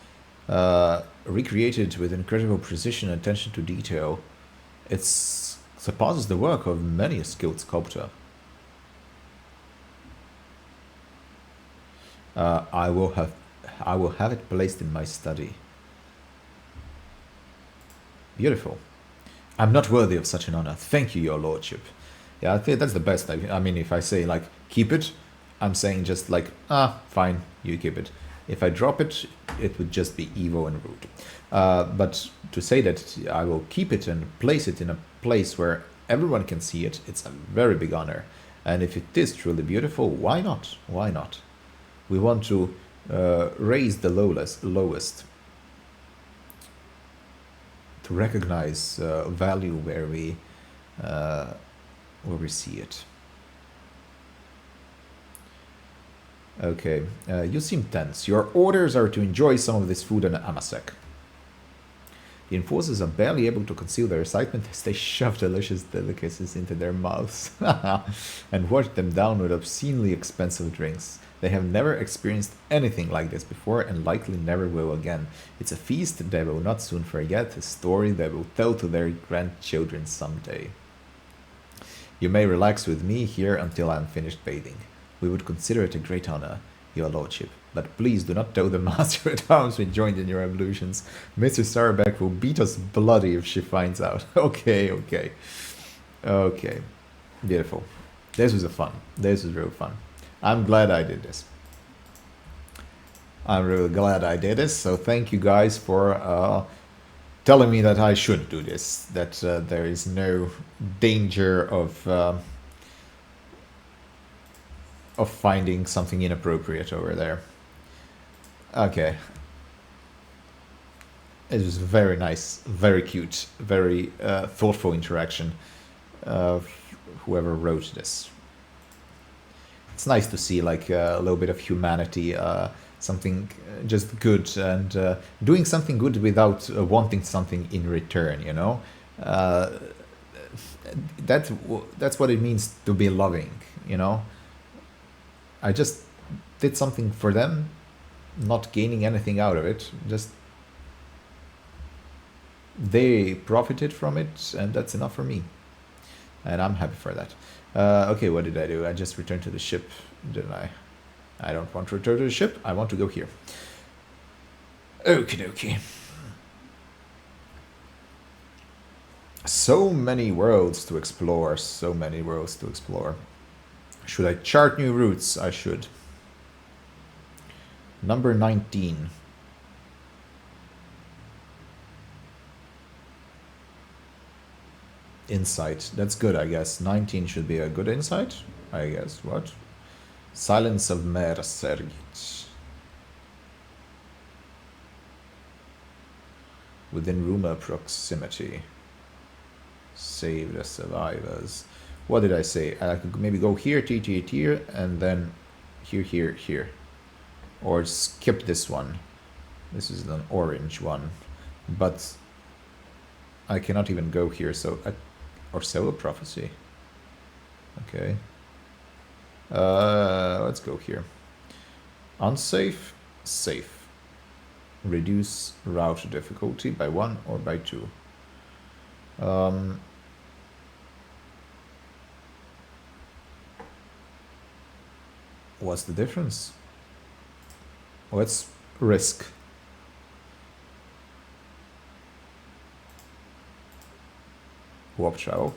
Recreated with incredible precision and attention to detail. It surpasses the work of many a skilled sculptor. I will have it placed in my study. Beautiful. I'm not worthy of such an honor. Thank you, your lordship. Yeah, I think that's the best. I mean, if I say, like, keep it, I'm saying just like, fine, you keep it. If I drop it, it would just be evil and rude. But to say that I will keep it and place it in a place where everyone can see it, it's a very big honor. And if it is truly beautiful, why not? Why not? We want to raise the lowest. To recognize value where we see it. Okay, you seem tense. Your orders are to enjoy some of this food and amasek. The enforcers are barely able to conceal their excitement as they shove delicious delicacies into their mouths and wash them down with obscenely expensive drinks. They have never experienced anything like this before and likely never will again. It's a feast they will not soon forget, a story they will tell to their grandchildren someday. You may relax with me here until I am finished bathing. We would consider it a great honor, your lordship. But please do not tell the master at arms we joined in your ablutions. Mrs. Sarbeck will beat us bloody if she finds out. Okay. Beautiful. This was fun. This was real fun. I'm glad I did this. I'm really glad I did this. So thank you guys for telling me that I should do this. That there is no danger of finding something inappropriate over there. Okay. It was very nice, very cute, very thoughtful interaction of whoever wrote this. It's nice to see like a little bit of humanity, something just good, and doing something good without wanting something in return, you know? That's what it means to be loving, you know? I just did something for them, not gaining anything out of it, just they profited from it, and that's enough for me, and I'm happy for that. Okay, what did I do? I just returned to the ship, didn't I? I don't want to return to the ship, I want to go here. Okie dokie. So many worlds to explore, so many worlds to explore. Should I chart new routes? I should. Number 19. Insight. That's good, I guess. 19 should be a good insight, I guess. What? Silence of Mer Sergit. Within rumor proximity. Save the survivors. What did I say? I could maybe go here, here, and then here. Or skip this one. This is an orange one. But I cannot even go here, so... or sell a prophecy. Okay. Let's go here. Unsafe, safe. Reduce route difficulty by 1 or by 2. What's the difference? Let's risk. Warp travel.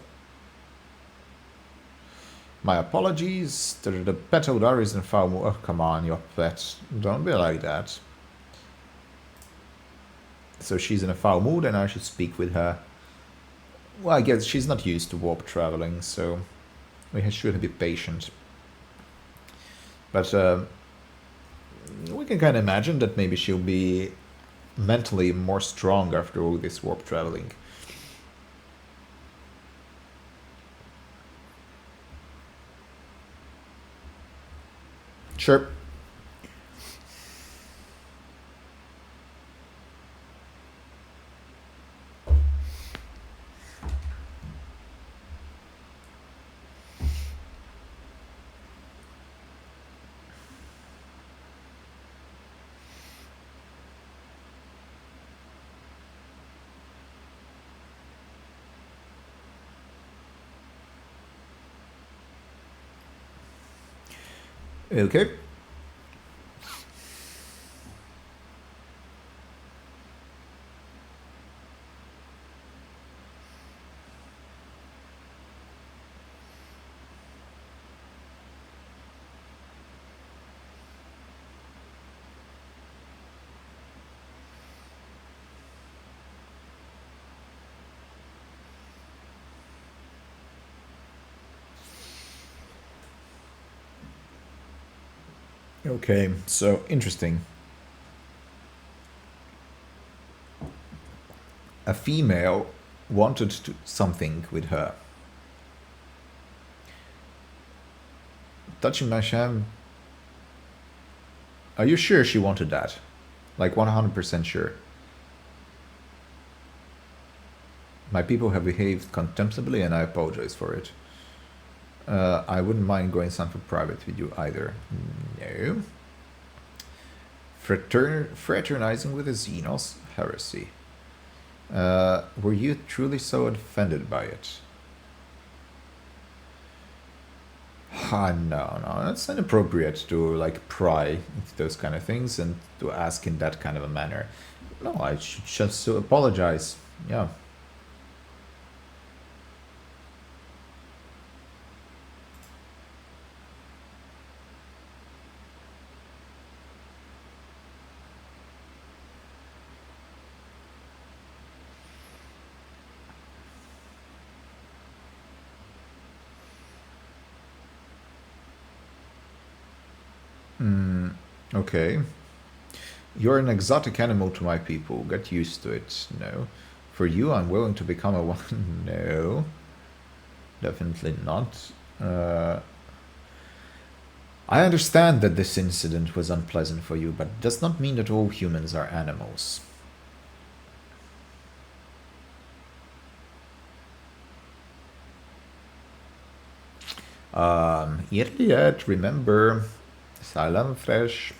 My apologies. The pet odor is in foul mood. Oh, come on, your pet. Don't be like that. So she's in a foul mood and I should speak with her. Well, I guess she's not used to warp traveling, so we should be patient. But we can kind of imagine that maybe she'll be mentally more strong after all this warp traveling. Sure. Okay. Okay, so interesting. A female wanted to something with her. Touching my sham. Are you sure she wanted that? Like 100% sure? My people have behaved contemptibly and I apologize for it. I wouldn't mind going something private with you either. No. Fraternizing with the Xenos? Heresy. Were you truly so offended by it? No, it's inappropriate to like pry into those kind of things and to ask in that kind of a manner. No, I should just apologize. Yeah. Okay. You're an exotic animal to my people. Get used to it. No. For you, I'm willing to become a one. No. Definitely not. I understand that this incident was unpleasant for you, but it does not mean that all humans are animals. Yet, remember, salam fresh.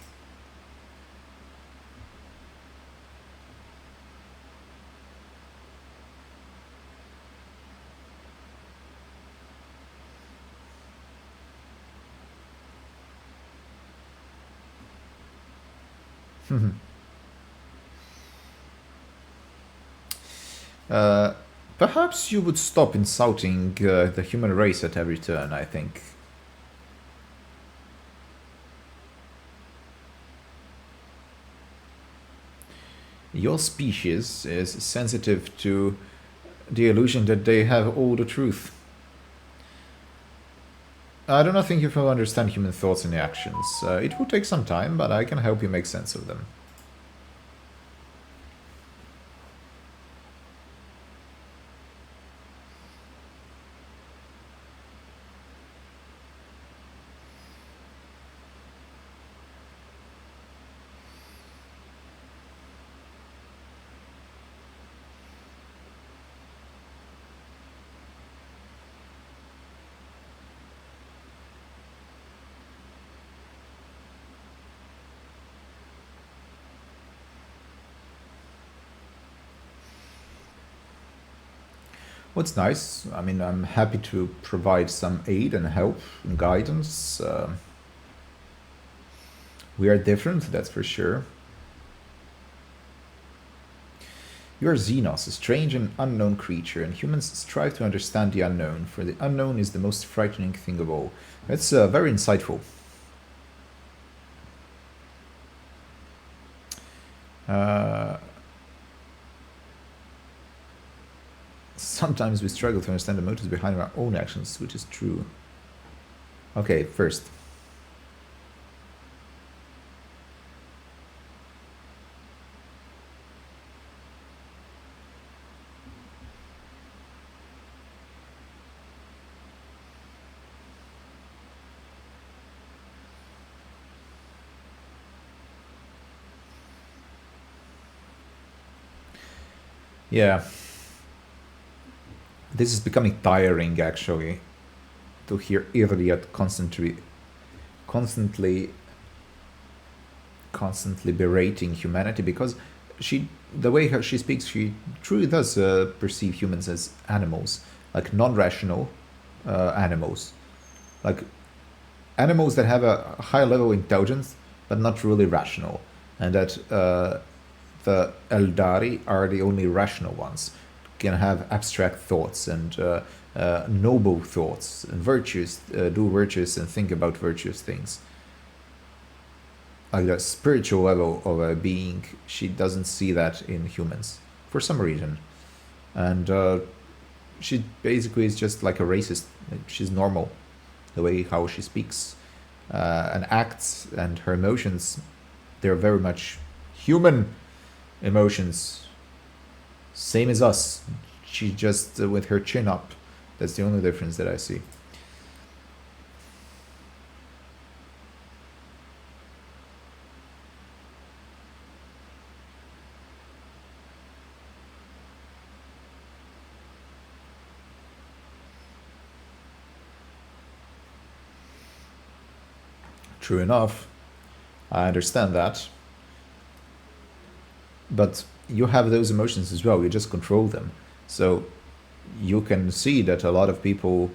Perhaps you would stop insulting the human race at every turn, I think. Your species is sensitive to the illusion that they have all the truth. I do not think you will understand human thoughts and actions. It will take some time, but I can help you make sense of them. What's nice, I mean, I'm happy to provide some aid and help and guidance. We are different, that's for sure. You are Xenos, a strange and unknown creature, and humans strive to understand the unknown, for the unknown is the most frightening thing of all. That's very insightful. Sometimes we struggle to understand the motives behind our own actions, which is true. Okay, first. Yeah. This is becoming tiring, actually, to hear Iliad constantly berating humanity, because the way she speaks, she truly does perceive humans as animals, like non-rational animals, like animals that have a high level of intelligence but not really rational, and that the Eldari are the only rational ones, can have abstract thoughts and noble thoughts and virtues, do virtuous and think about virtuous things. Like the spiritual level of a being, she doesn't see that in humans for some reason, and she basically is just like a racist. She's normal, the way how she speaks and acts, and her emotions, they're very much human emotions, same as us. She just with her chin up. That's the only difference that I see. True enough. I understand that. But you have those emotions as well. You just control them. So you can see that a lot of people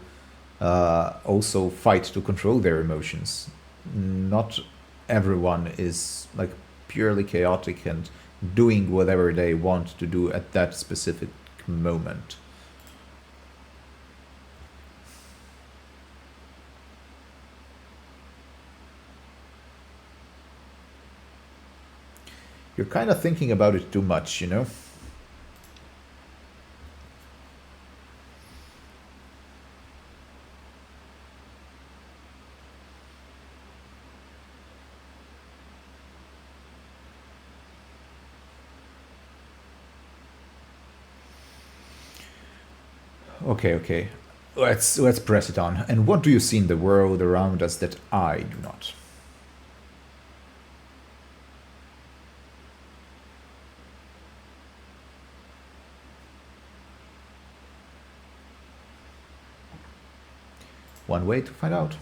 also fight to control their emotions. Not everyone is like purely chaotic and doing whatever they want to do at that specific moment. You're kind of thinking about it too much, you know? Okay, okay. Let's press it on. And what do you see in the world around us that I do not? One way to find out.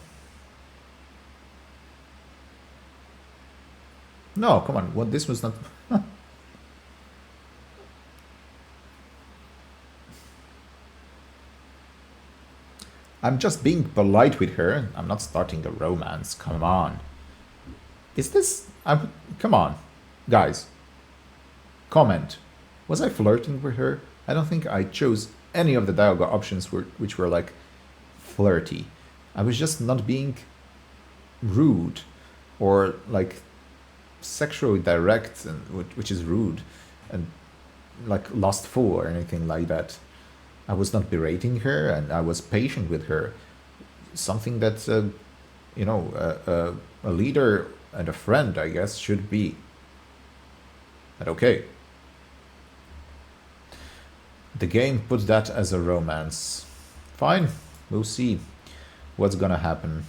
No, come on. What this was not. I'm just being polite with her. I'm not starting a romance. Come on. Is this? Come on, guys. Comment. Was I flirting with her? I don't think I chose any of the dialogue options which were like flirty. I was just not being rude or like sexually direct, and which is rude, and like lustful or anything like that. I was not berating her, and I was patient with her. Something that a leader and a friend, I guess, should be. But okay. The game put that as a romance. Fine, we'll see what's gonna happen.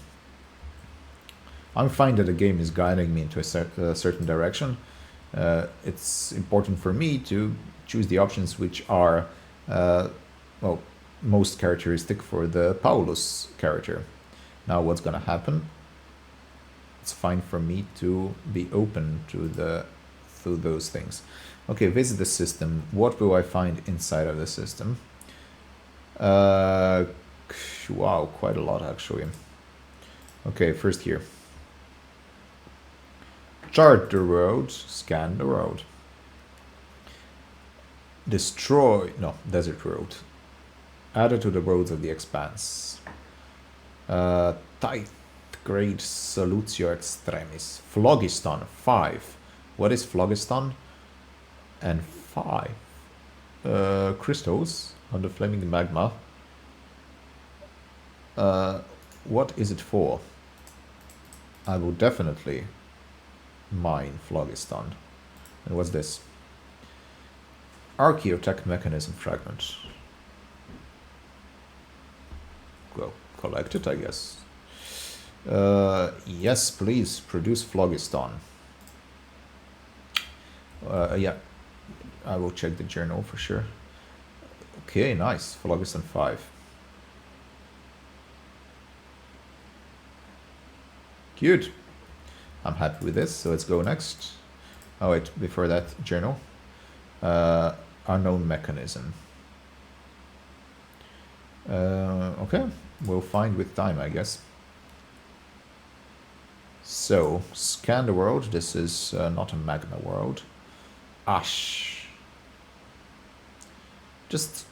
I'm fine that the game is guiding me into a certain direction. It's important for me to choose the options which are, well, most characteristic for the Paulus character. Now what's gonna happen? It's fine for me to be open to those things. Okay, visit the system. What will I find inside of the system? Wow, quite a lot actually. Okay, first here. Chart the road, scan the road. Desert road. Added to the roads of the expanse. Tight grade Solutio extremis. Phlogiston, 5. What is phlogiston? And 5 crystals on the flaming magma. What is it for? I will definitely mine phlogiston. And what's this? Archaeotech mechanism fragment. Well, collect it, I guess. Yes, please produce phlogiston. Yeah, I will check the journal for sure. Okay, nice. Phlogiston 5. Cute. I'm happy with this, so let's go next. Oh wait, before that, journal. Unknown mechanism. Okay, we'll find with time, I guess. So, scan the world. This is not a magma world. Ash. Just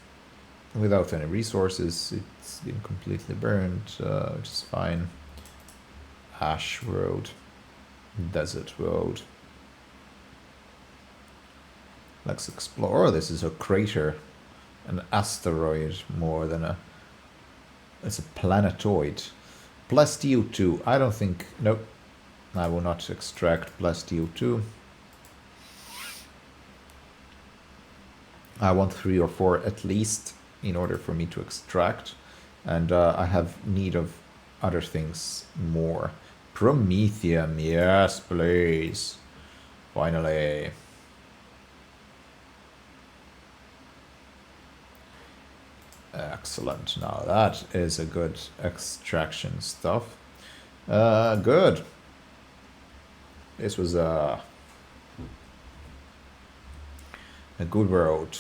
without any resources, it's been completely burned, which is fine. Ash road. Desert road. Let's explore. This is a crater, an asteroid more than a... It's a planetoid. Plasteel 2. I don't think... Nope. I will not extract Plasteel 2. I want 3 or 4 at least in order for me to extract. And I have need of other things more. Promethium. Yes, please. Finally. Excellent. Now that is a good extraction stuff. Good. This was a good world.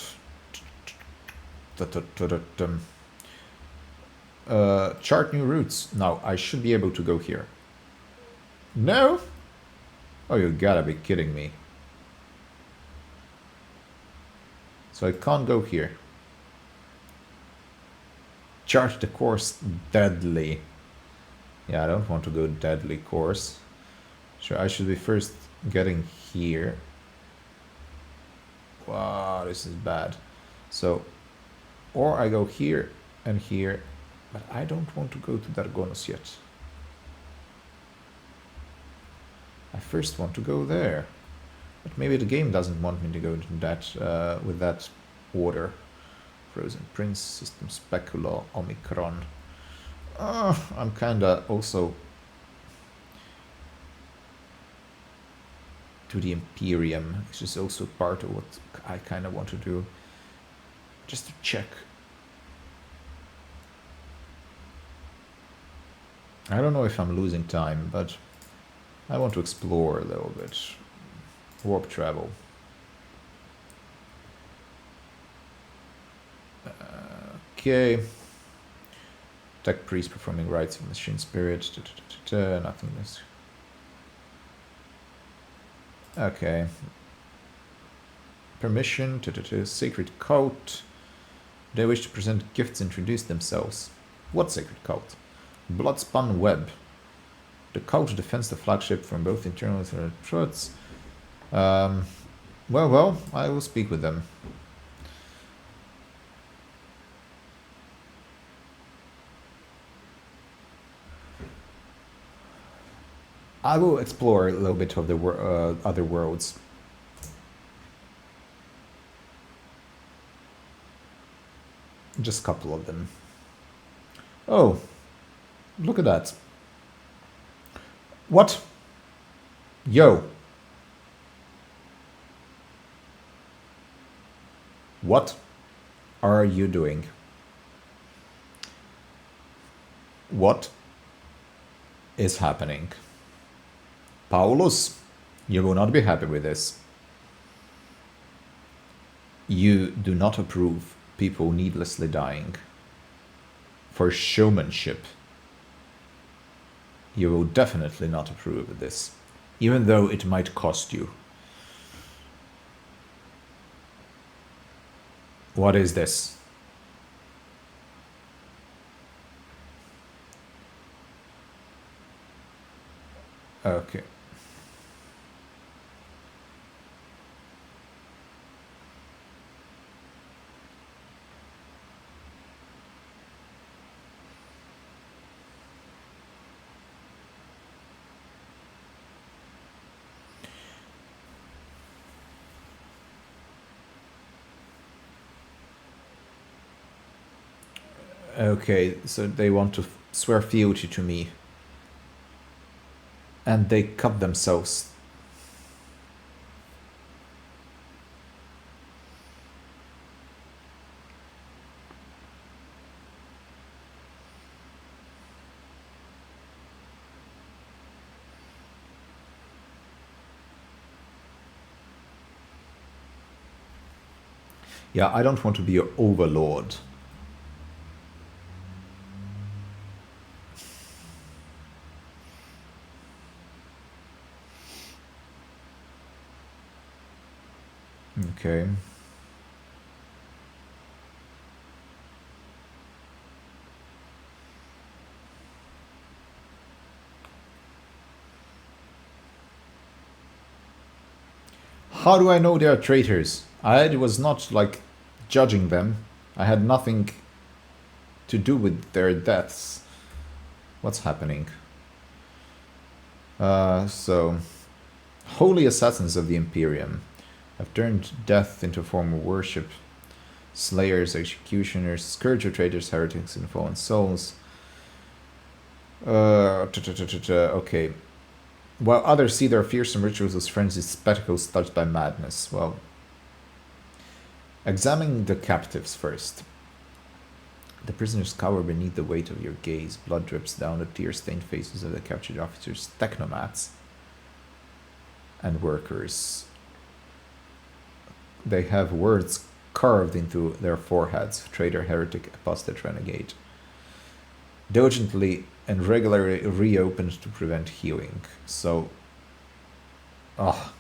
Chart new routes. Now, I should be able to go here. No? Oh, you gotta be kidding me. So I can't go here. Chart the course deadly. Yeah, I don't want to go deadly course. Sure, I should be first getting here. Wow, this is bad. So, or I go here and here, but I don't want to go to Dargonos yet. I first want to go there. But maybe the game doesn't want me to go to that with that order. Frozen Prince, System Specular, Omicron. I'm kinda also to the Imperium, which is also part of what I kinda want to do. Just to check. I don't know if I'm losing time, but I want to explore a little bit. Warp travel. Okay. Tech priest performing rites of machine spirit. Nothing is. Okay. Permission. Sacred cult. They wish to present gifts, introduce themselves. What sacred cult? Bloodspun web. The cult defends the flagship from both internal and external threats. Well, I will speak with them. I will explore a little bit of the other worlds. Just a couple of them. Oh, look at that. What? Yo. What are you doing? What is happening? Paulus, you will not be happy with this. You do not approve people needlessly dying. For showmanship. You will definitely not approve of this, even though it might cost you. What is this? Okay. Okay, so they want to swear fealty to me. And they cut themselves. Yeah, I don't want to be your overlord. Okay. How do I know they are traitors? I was not, like, judging them. I had nothing to do with their deaths. What's happening? So... Holy assassins of the Imperium have turned death into a form of worship. Slayers, executioners, scourge of traitors, heretics, and fallen souls. Okay. While others see their fearsome rituals as frenzied spectacles touched by madness. Well, examine the captives first. The prisoners cower beneath the weight of your gaze. Blood drips down the tear-stained faces of the captured officers. Technomats. and workers. They have words carved into their foreheads: traitor, heretic, apostate, renegade. Diligently and regularly reopened to prevent healing. So, oh.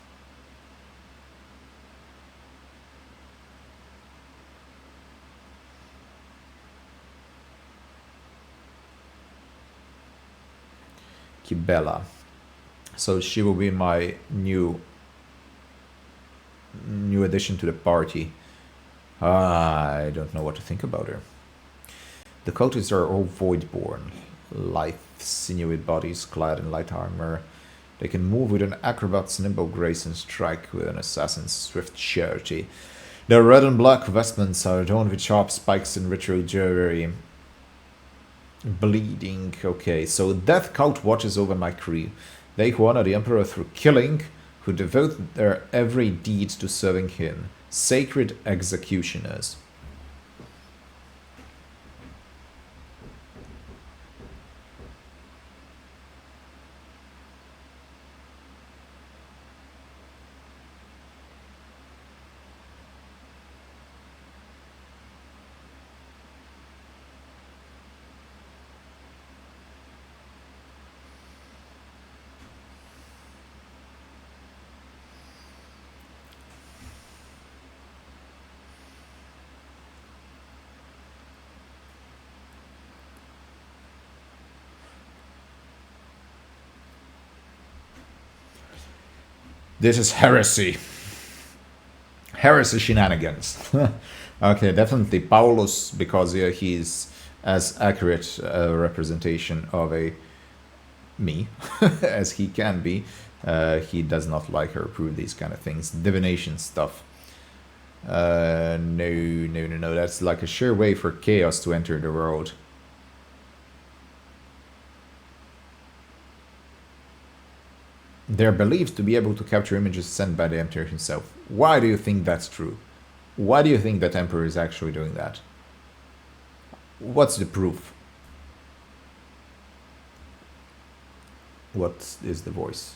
Kibella. So she will be my new addition to the party. I don't know what to think about her. The cultists are all voidborn, lithe, sinewy bodies clad in light armor. They can move with an acrobat's nimble grace and strike with an assassin's swift surety. Their red and black vestments are adorned with sharp spikes and ritual jewelry. Bleeding. Okay, so death cult watches over my crew. They who honor the Emperor through killing, who devote their every deed to serving him. Sacred executioners. This is heresy. Heresy shenanigans. Okay, definitely Paulus, because he's as accurate a representation of a me as he can be. He does not like or approve these kind of things. Divination stuff. No. That's like a sure way for chaos to enter the world. They're believed to be able to capture images sent by the Emperor himself. Why do you think that's true? Why do you think that Emperor is actually doing that? What's the proof? What is the voice?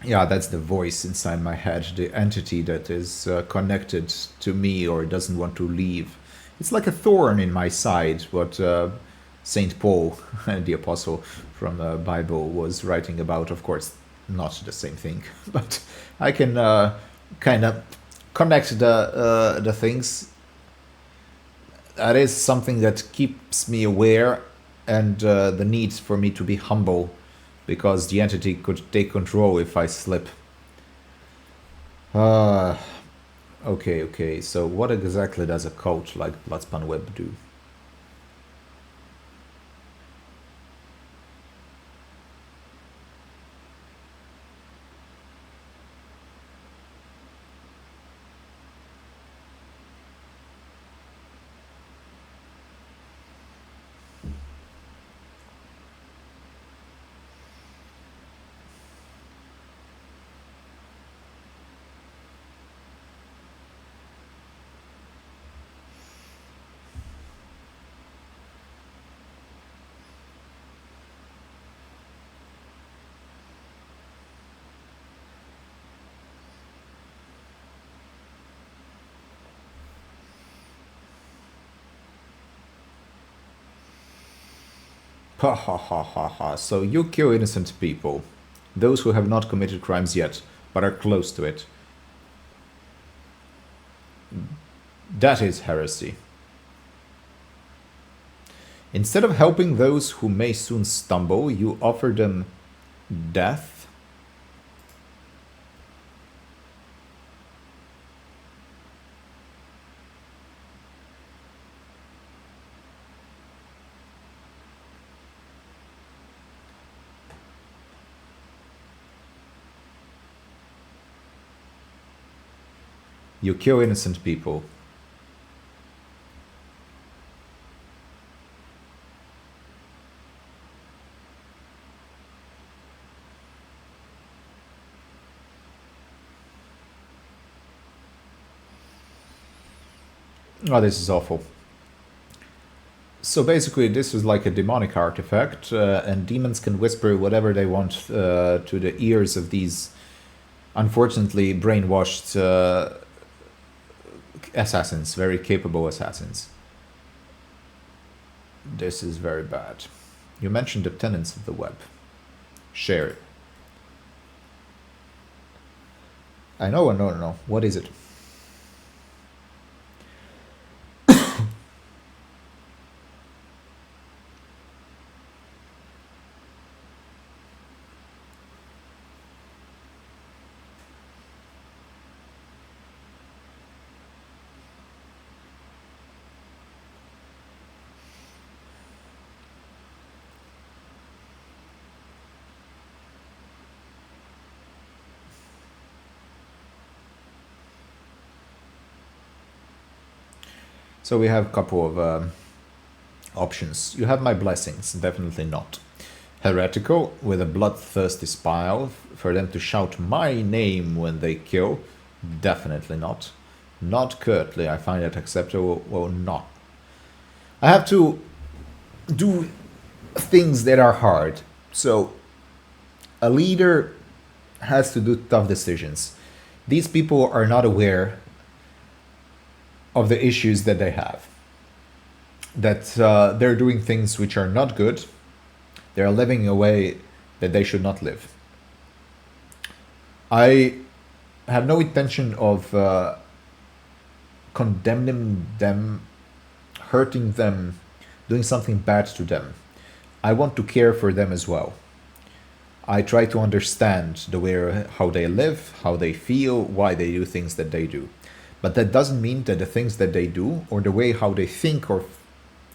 Yeah, that's the voice inside my head, the entity that is connected to me or doesn't want to leave. It's like a thorn in my side, what Saint Paul, the apostle from the Bible, was writing about. Of course, not the same thing, but I can kind of connect the things. That is something that keeps me aware, and the need for me to be humble, because the entity could take control if I slip. Okay, so what exactly does a cult like Bloodspan Web do? Ha ha ha ha ha. So you kill innocent people. Those who have not committed crimes yet, but are close to it. That is heresy. Instead of helping those who may soon stumble, you offer them death. You kill innocent people. Oh, this is awful. So basically this is like a demonic artifact, and demons can whisper whatever they want to the ears of these unfortunately brainwashed assassins, very capable assassins. This is very bad. You mentioned the tenets of the web. Share it. I know. What is it? So we have a couple of options. You have my blessings, definitely not. Heretical, with a bloodthirsty smile, for them to shout my name when they kill, definitely not. Not curtly, I find that acceptable, well, not. I have to do things that are hard. So a leader has to do tough decisions. These people are not aware of the issues that they have. That they're doing things which are not good. They're living a way that they should not live. I have no intention of condemning them, hurting them, doing something bad to them. I want to care for them as well. I try to understand the way how they live, how they feel, why they do things that they do. But that doesn't mean that the things that they do, or the way how they think,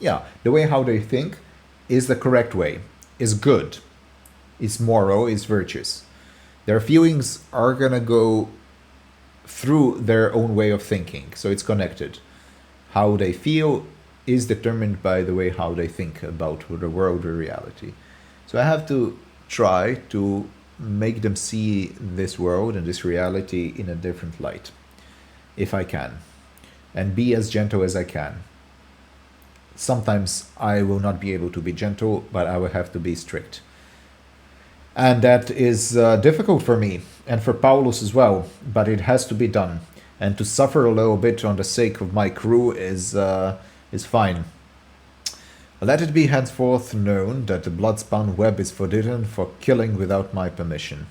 the way how they think is the correct way, is good, is moral, is virtuous. Their feelings are gonna go through their own way of thinking, so it's connected. How they feel is determined by the way how they think about the world or reality. So I have to try to make them see this world and this reality in a different light, if I can, and be as gentle as I can. Sometimes I will not be able to be gentle, but I will have to be strict. And that is difficult for me, and for Paulus as well, but it has to be done. And to suffer a little bit on the sake of my crew is fine. Let it be henceforth known that the blood-spawn web is forbidden for killing without my permission.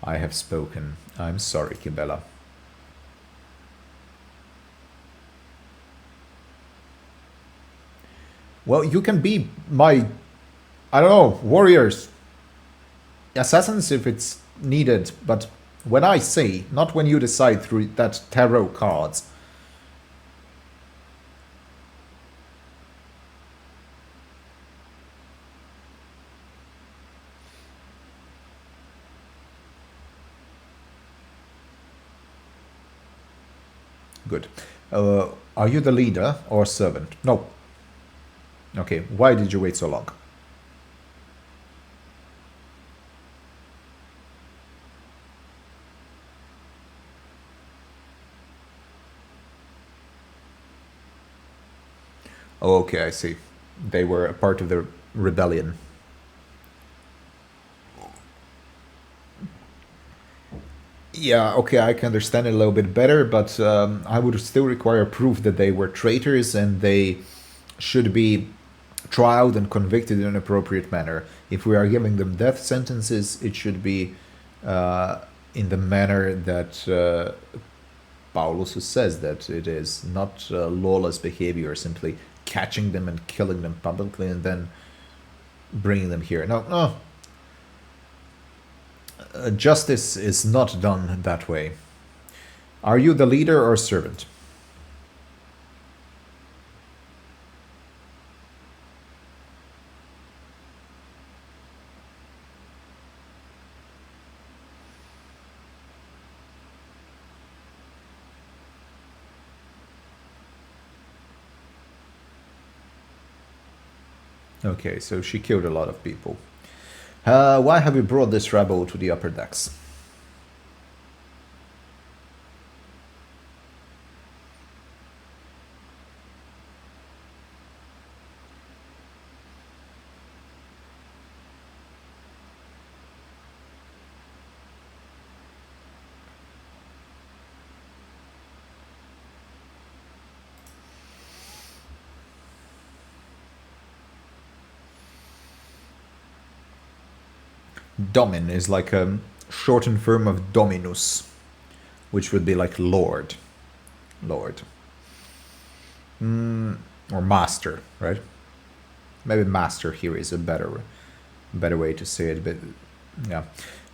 I have spoken. I'm sorry, Kibella. Well, you can be my, I don't know, warriors, assassins if it's needed, but when I say, not when you decide through that tarot cards. Good. Are you the leader or servant? No. Okay, why did you wait so long? Oh, okay, I see. They were a part of the rebellion. Yeah, okay, I can understand it a little bit better, but I would still require proof that they were traitors and they should be trialed and convicted in an appropriate manner. If we are giving them death sentences, it should be in the manner that Paulus says that it is, not lawless behavior, simply catching them and killing them publicly and then bringing them here. No. Justice is not done that way. Are you the leader or servant? Okay, so she killed a lot of people. Why have you brought this rebel to the upper decks? Domin is like a shortened form of Dominus, which would be like Lord. Lord. Or Master, right? Maybe Master here is a better way to say it, but yeah.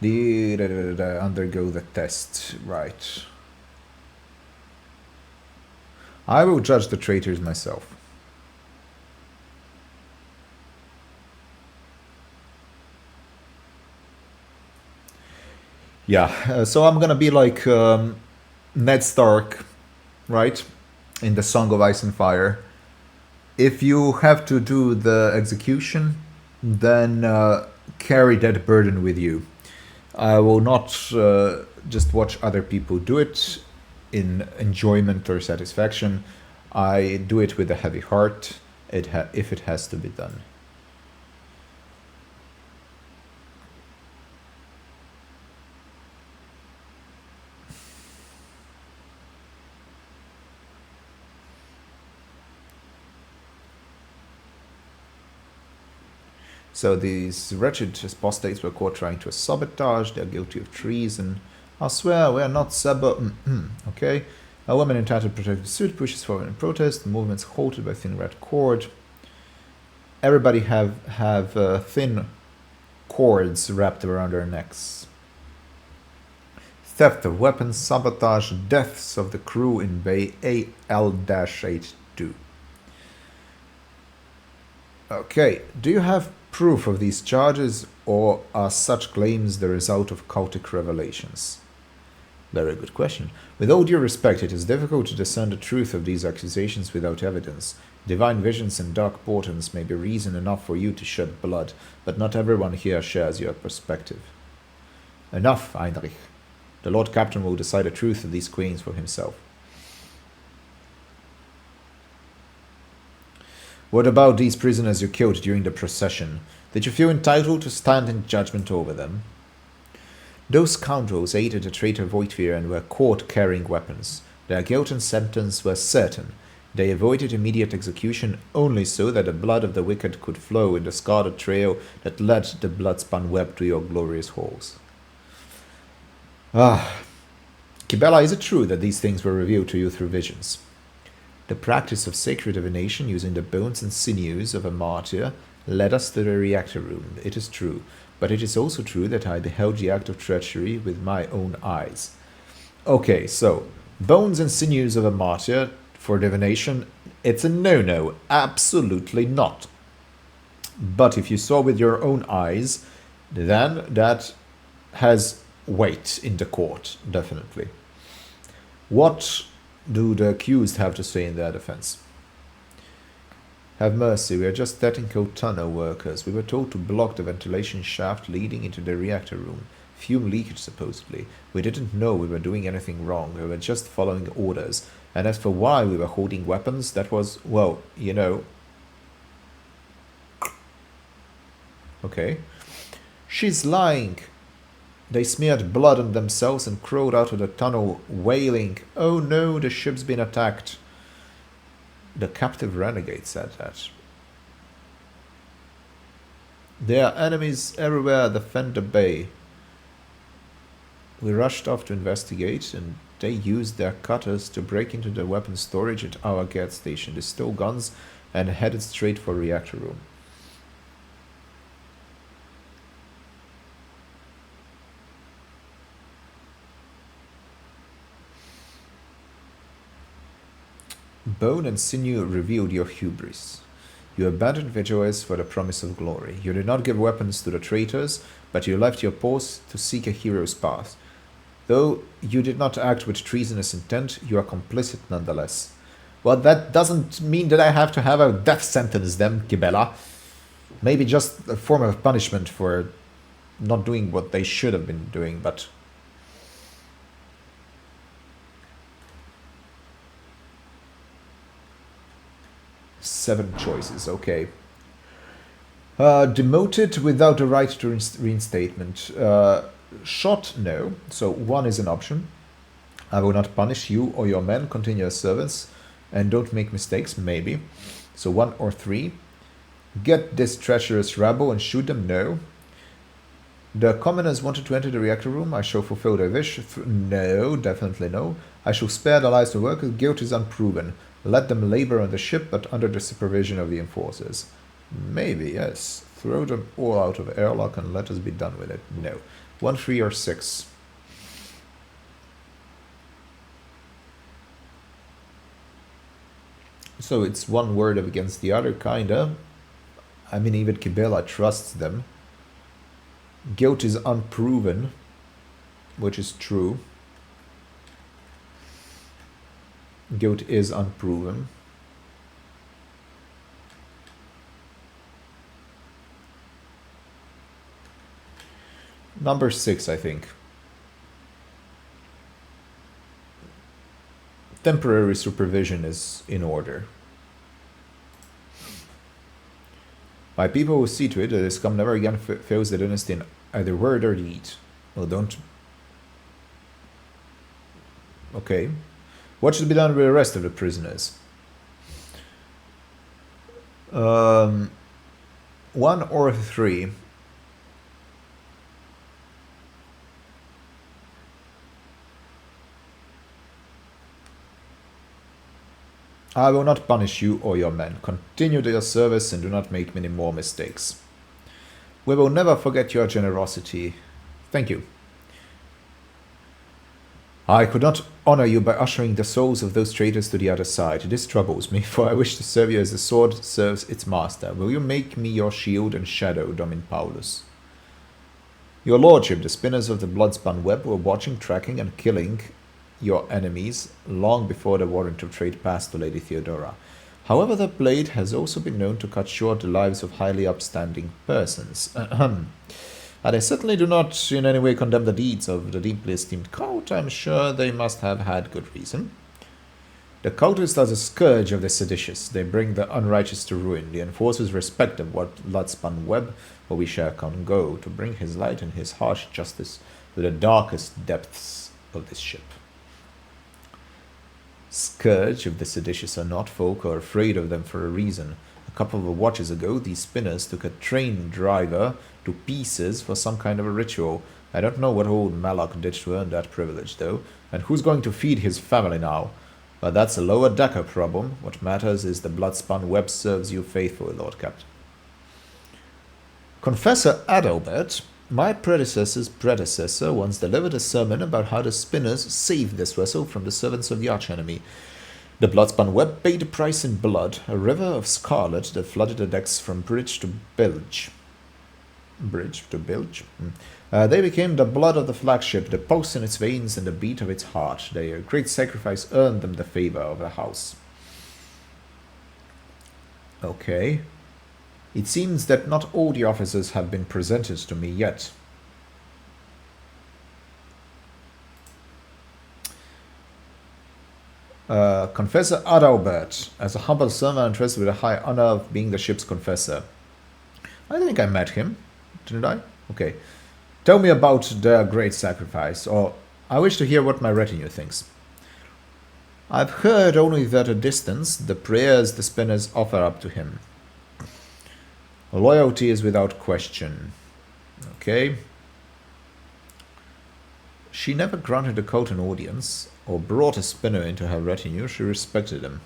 Undergo the test, right. I will judge the traitors myself. Yeah, so I'm gonna be like Ned Stark, right? In the Song of Ice and Fire. If you have to do the execution, then carry that burden with you. I will not just watch other people do it in enjoyment or satisfaction. I do it with a heavy heart if it has to be done. So these wretched apostates were caught trying to sabotage. They are guilty of treason. I swear we are not okay. A woman in tattered protective suit pushes forward in protest. The movement's halted by thin red cord. Everybody have thin cords wrapped around their necks. Theft of weapons, sabotage, deaths of the crew in Bay AL-82. Okay, do you have proof of these charges, or are such claims the result of cultic revelations? Very good question. With all due respect, it is difficult to discern the truth of these accusations without evidence. Divine visions and dark portents may be reason enough for you to shed blood, but not everyone here shares your perspective. Enough, Heinrich. The Lord Captain will decide the truth of these claims for himself. What about these prisoners you killed during the procession? Did you feel entitled to stand in judgment over them? Those scoundrels aided the traitor Voidfear and were caught carrying weapons. Their guilt and sentence were certain. They avoided immediate execution only so that the blood of the wicked could flow in the scarlet trail that led the blood-spun web to your glorious halls. Kibella, is it true that these things were revealed to you through visions? The practice of sacred divination using the bones and sinews of a martyr led us to the reactor room. It is true, but it is also true that I beheld the act of treachery with my own eyes. Okay, so, bones and sinews of a martyr for divination, it's a no-no. Absolutely not. But if you saw with your own eyes, then that has weight in the court, definitely. What do the accused have to say in their defense? Have mercy, we are just technical tunnel workers. We were told to block the ventilation shaft leading into the reactor room. Fume leakage, supposedly. We didn't know we were doing anything wrong. We were just following orders. And as for why we were holding weapons, that was, well, you know. Okay. She's lying. They smeared blood on themselves and crawled out of the tunnel, wailing, "Oh no, the ship's been attacked." The captive renegade said that. There are enemies everywhere. Defend the bay. We rushed off to investigate, and they used their cutters to break into the weapons storage at our gas station. They stole guns and headed straight for reactor room. Bone and sinew revealed your hubris. You abandoned VHOS for the promise of glory. You did not give weapons to the traitors, but you left your post to seek a hero's path. Though you did not act with treasonous intent, you are complicit nonetheless. Well, that doesn't mean that I have to have a death sentence then, Kibella. Maybe just a form of punishment for not doing what they should have been doing, but... Seven choices, okay. Demoted without the right to reinstatement. Shot, no. So one is an option. I will not punish you or your men. Continue your service and don't make mistakes, maybe. So 1 or 3. Get this treacherous rabble and shoot them, no. The commoners wanted to enter the reactor room. I shall fulfill their wish. No, definitely no. I shall spare the lives of workers. Guilt is unproven. Let them labor on the ship, but under the supervision of the enforcers. Maybe, yes. Throw them all out of airlock and let us be done with it. No. 1, 3, or 6. So it's one word against the other, kinda. I mean, even Kibella trusts them. Guilt is unproven, which is true. Guilt is unproven. Number 6, I think. Temporary supervision is in order. My people will see to it that this scum never again fails the dynasty in either word or deed. Well, don't... Okay. What should be done with the rest of the prisoners? 1 or 3. I will not punish you or your men. Continue your service and do not make many more mistakes. We will never forget your generosity. Thank you. I could not honor you by ushering the souls of those traitors to the other side. This troubles me, for I wish to serve you as the sword serves its master. Will you make me your shield and shadow, Domin Paulus? Your lordship, the spinners of the blood-spun web were watching, tracking, and killing your enemies long before the warrant of trade passed to Lady Theodora. However, the blade has also been known to cut short the lives of highly upstanding persons. And I certainly do not in any way condemn the deeds of the deeply esteemed cult. I'm sure they must have had good reason. The cultists are the scourge of the seditious. They bring the unrighteous to ruin. The enforcers respect them, what blood-spun web, where we shall come go, to bring his light and his harsh justice to the darkest depths of this ship. Scourge of the seditious are not folk who are afraid of them for a reason. A couple of watches ago, these spinners took a train driver to pieces for some kind of a ritual. I don't know what old Malak did to earn that privilege, though, and who's going to feed his family now? But that's a lower decker problem. What matters is the blood-spun web serves you faithfully, Lord Captain. Confessor Adalbert, my predecessor's predecessor, once delivered a sermon about how the spinners saved this vessel from the servants of the archenemy. The bloodspun web paid the price in blood, a river of scarlet that flooded the decks from bridge to bilge. Bridge to bilge? They became the blood of the flagship, the pulse in its veins and the beat of its heart. Their great sacrifice earned them the favor of the house. Okay. It seems that not all the officers have been presented to me yet. Confessor Adalbert, as a humble servant entrusted with a high honor of being the ship's confessor. I think I met him, didn't I? Okay. Tell me about their great sacrifice, or I wish to hear what my retinue thinks. I've heard only that at a distance the prayers the spinners offer up to him. Loyalty is without question. Okay. She never granted a cult an audience or brought a spinner into her retinue. She respected him.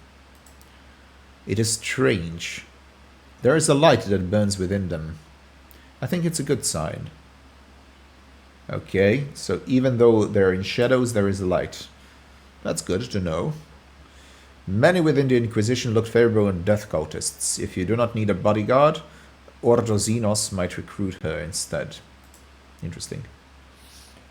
It is strange. There is a light that burns within them. I think it's a good sign. Okay, so even though they're in shadows, there is a light. That's good to know. Many within the Inquisition looked favorable on death cultists. If you do not need a bodyguard, Ordo Xenos might recruit her instead. Interesting.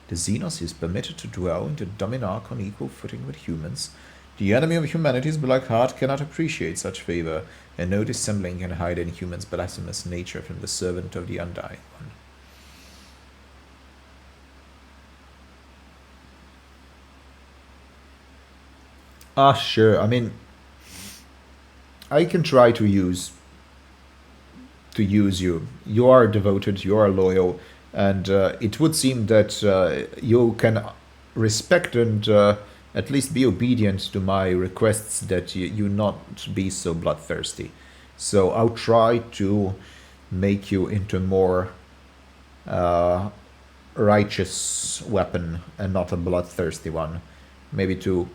The Xenos is permitted to dwell in the Dominarch on equal footing with humans. The enemy of humanity's black heart cannot appreciate such favor, and no dissembling can hide in humans' blasphemous nature from the servant of the Undying One. Ah, sure. I mean, I can try to use you. You are devoted, you are loyal, and it would seem that you can respect and at least be obedient to my requests that you not be so bloodthirsty. So I'll try to make you into more righteous weapon and not a bloodthirsty one. Maybe to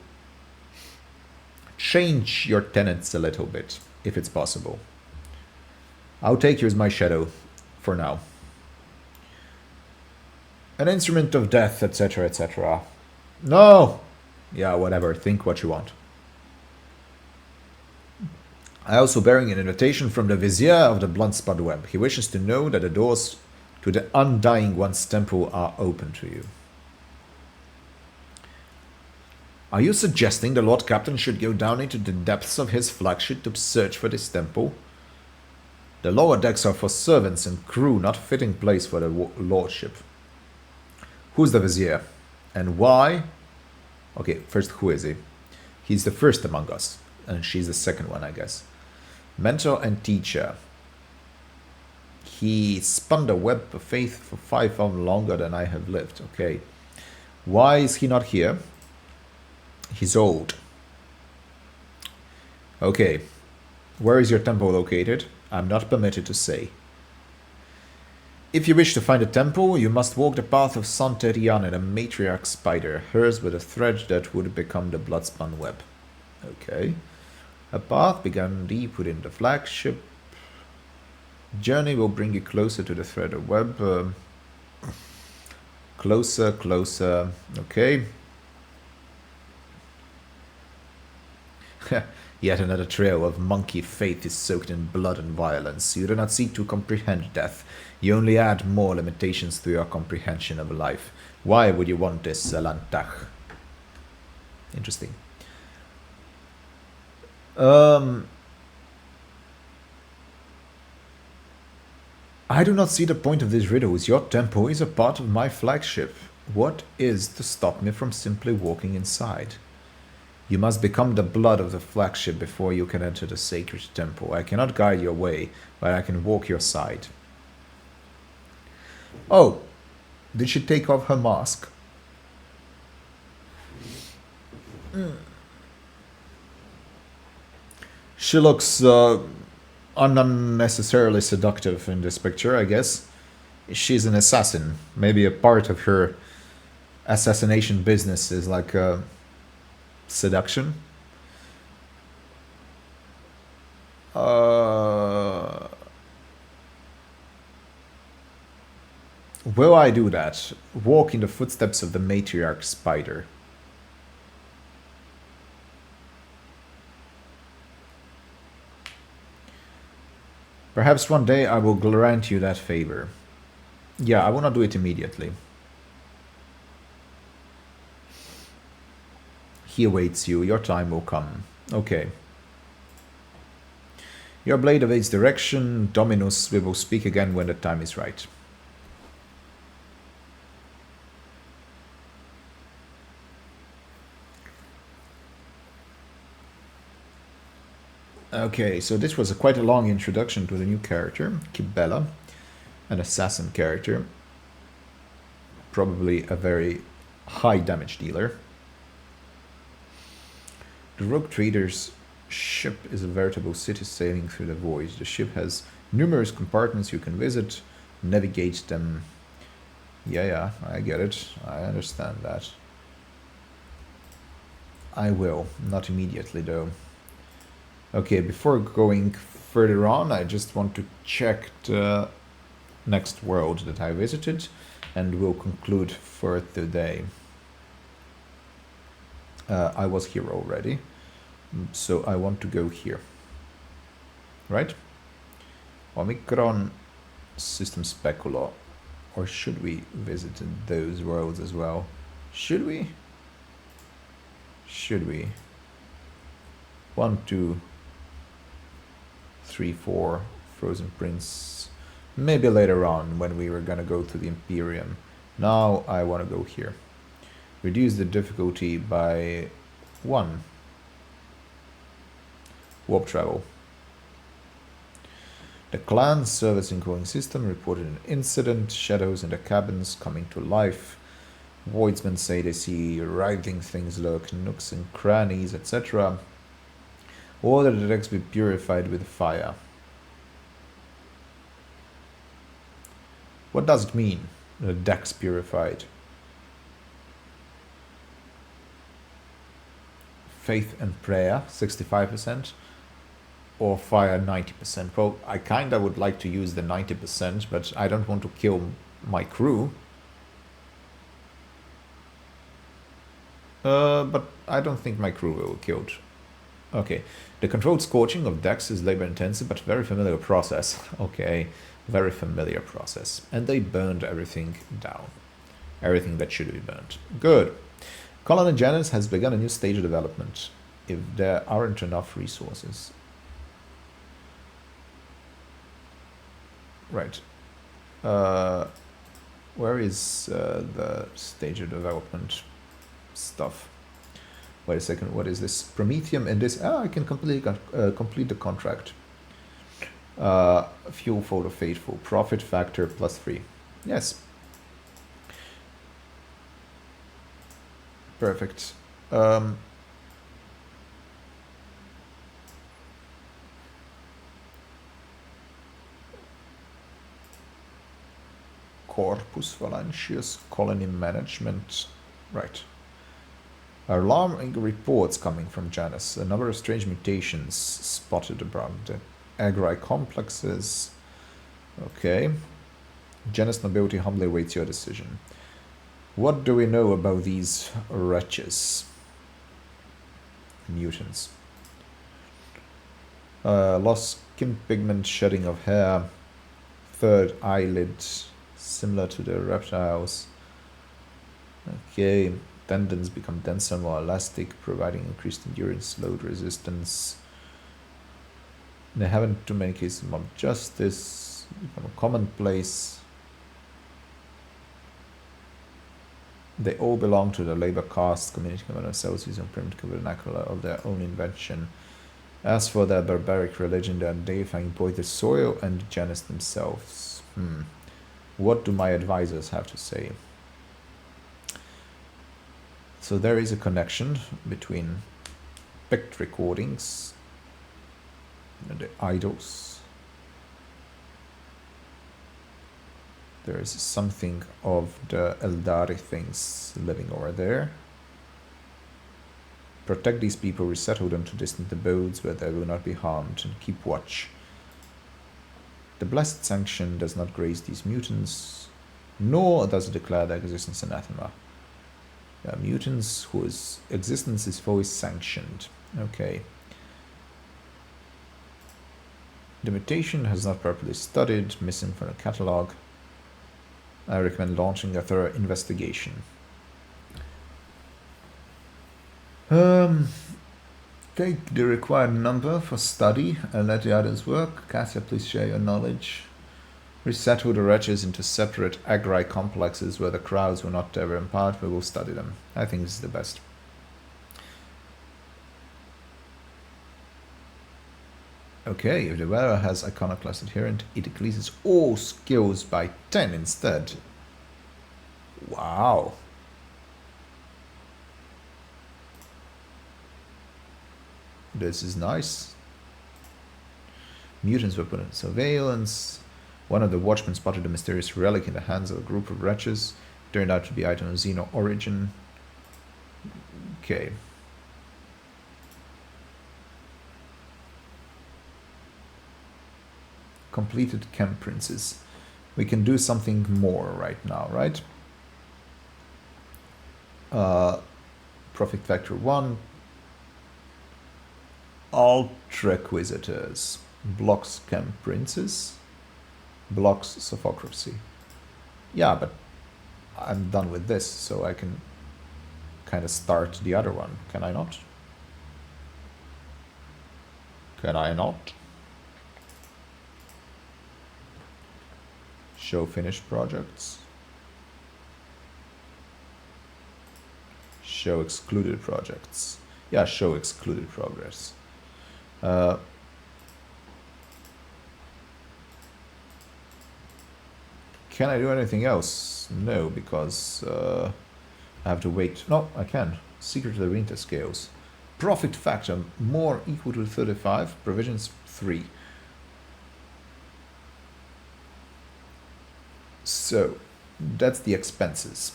change your tenets a little bit, if it's possible. I'll take you as my shadow for now. An instrument of death, etc., etc. No! Yeah, whatever. Think what you want. I also bearing an invitation from the Vizier of the Bloodspot Web. He wishes to know that the doors to the Undying One's temple are open to you. Are you suggesting the Lord Captain should go down into the depths of his flagship to search for this temple? The lower decks are for servants and crew, not fitting place for the lordship. Who's the Vizier? And why? Okay, first, who is he? He's the first among us, and she's the second one, I guess. Mentor and teacher. He spun the web of faith for 5 hours longer than I have lived. Okay. Why is he not here? He's old. Okay. Where is your temple located? I'm not permitted to say. If you wish to find a temple, you must walk the path of Santa Riana, a matriarch spider, hers with a thread that would become the bloodspun web. Okay. A path began deep within the flagship. Journey will bring you closer to the thread of web. Closer, closer. Okay. Yet another trail of monkey faith is soaked in blood and violence. You do not seek to comprehend death. You only add more limitations to your comprehension of life. Why would you want this, Elantach? Interesting. I do not see the point of these riddles. Your temple is a part of my flagship. What is to stop me from simply walking inside? You must become the blood of the flagship before you can enter the sacred temple. I cannot guide your way, but I can walk your side. Oh, did she take off her mask? She looks unnecessarily seductive in this picture, I guess. She's an assassin. Maybe a part of her assassination business is like seduction. Will I do that? Walk in the footsteps of the matriarch spider. Perhaps one day I will grant you that favor. Yeah, I will not do it immediately. He awaits you. Your time will come. Okay. Your blade awaits direction. Dominus, we will speak again when the time is right. Okay, so this was quite a long introduction to the new character, Kibella, an assassin character. Probably a very high damage dealer. The rogue trader's ship is a veritable city sailing through the void. The ship has Numerous compartments you can visit, navigate them. Yeah, I get it. I understand that. I will, not immediately though. Okay, before going further on, I just want to check the next world that I visited, and we'll conclude for today. I was here already, so I want to go here. Right? Omicron, System Specular. Or should we visit those worlds as well? Should we? Should we? 1, 2, 3, 4, Frozen Prince. Maybe later on when we were gonna go to the Imperium. Now I wanna go here. Reduce the difficulty by 1. Warp travel. The clan servicing growing system reported an incident, shadows in the cabins coming to life. Voidsmen say they see writhing things lurk, nooks and crannies, etc. Order the decks be purified with fire. What does it mean, the decks purified? Faith and prayer, 65%. Or fire 90%. Well, I kinda would like to use the 90%, but I don't want to kill my crew. But I don't think my crew will be killed. Okay. The controlled scorching of decks is labor intensive, but very familiar process. Okay. Very familiar process. And they burned everything down. Everything that should be burned. Good. Colony Janus has begun a new stage of development. If there aren't enough resources. Right. Where is the stage of development stuff? Wait a second, what is this? Promethium and this. I can complete the contract. Fuel for the faithful. Profit factor +3. Yes. Perfect. Corpus Valancius Colony Management. Right. Alarming reports coming from Janus. A number of strange mutations spotted around the agri complexes. Okay. Janus nobility humbly awaits your decision. What do we know about these wretches? Mutants. Lost skin pigment, shedding of hair. Third eyelid, similar to the reptiles. Okay. Tendons become denser and more elastic, providing increased endurance, load resistance. They haven't too many cases of mob justice, become a commonplace. They all belong to the labor caste, communicating among themselves using primitive vernacular of their own invention. As for their barbaric religion, they are deifying both the soil and Janus themselves. What do my advisors have to say? So there is a connection between Pict recordings and the idols. There is something of the Eldari things living over there. Protect these people, resettle them to distant abodes where they will not be harmed, and keep watch. The Blessed Sanction does not graze these mutants, nor does it declare their existence anathema. There are mutants whose existence is fully sanctioned. Okay. The mutation has not properly studied, missing from the catalog. I recommend launching a thorough investigation. Take the required number for study and let the others work. Cassia, please share your knowledge. Resettle the wretches into separate agri complexes where the crowds will not ever impart. We will study them. I think this is the best. Okay, if the wearer has iconoclast adherent, it decreases all skills by 10 instead. Wow. This is nice. Mutants were put in surveillance. One of the watchmen spotted a mysterious relic in the hands of a group of wretches. Turned out to be item of Xeno origin. Okay. Completed Chem Princes. We can do something more right now, right? Profit Factor 1. Ultraquisitors. Blocks Chem Princes. Blocks Sophocracy. Yeah, but I'm done with this, so I can kind of start the other one. Can I not? Can I not? Show finished projects. Show excluded projects. Yeah, show excluded progress. Can I do anything else? No, because I have to wait. No, I can. Secret Labyrinth Scales. Profit factor more equal to 35. Provisions 3. So, that's the expenses.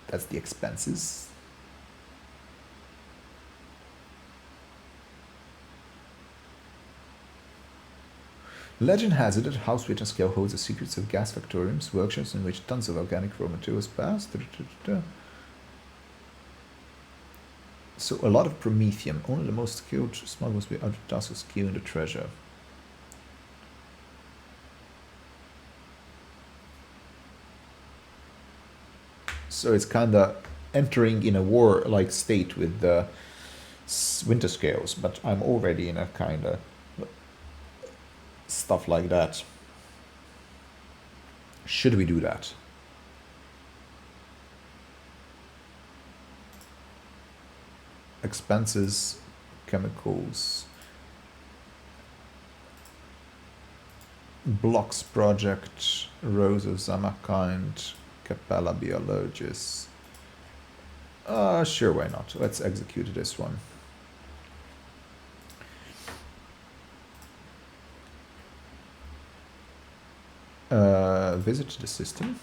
That's the expenses. Legend has it that House Scale holds the secrets of gas factoriums, workshops in which tons of organic raw materials pass. So a lot of promethium. Only the most skilled smugglers will be out of task of skewing the treasure. So it's kind of entering in a war-like state with the winter scales, but I'm already in a kind of stuff like that. Should we do that? Expenses, chemicals, blocks project, Rose of Zamakind, Kibella Biologist. Sure, why not? Let's execute this one. Visit the system.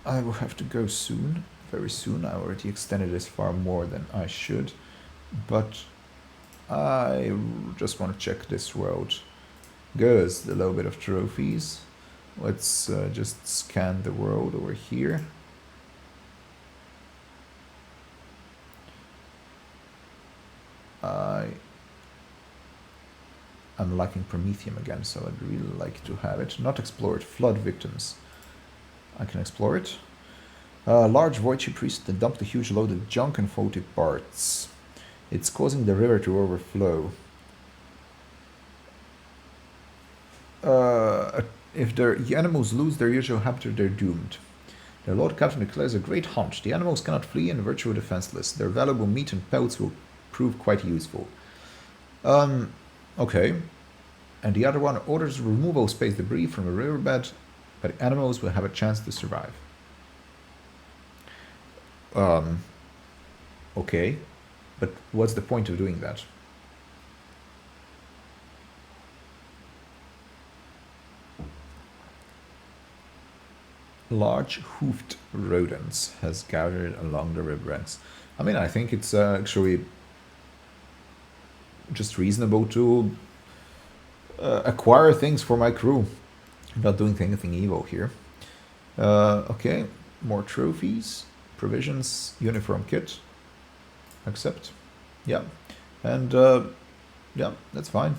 I will have to go soon, very soon. I already extended this far more than I should, but I just want to check this world. Goes the little bit of trophies. Let's just scan the world over here. I'm lacking promethium again, so I'd really like to have it. Not explored. Flood victims. I can explore it. Large voidship recently dumped a huge load of junk and faulty parts. It's causing the river to overflow. If the animals lose their usual habitat, they're doomed. The Lord Captain declares a great hunt. The animals cannot flee and virtually defenseless. Their valuable meat and pelts will prove quite useful. Okay. And the other one orders removal of space debris from a riverbed, but animals will have a chance to survive. Okay. But what's the point of doing that? Large hoofed rodents has gathered along the riverbanks. I mean, I think it's actually just reasonable to acquire things for my crew. I'm not doing anything evil here. Okay, more trophies, provisions, uniform kit. Accept. Yeah, and yeah, that's fine.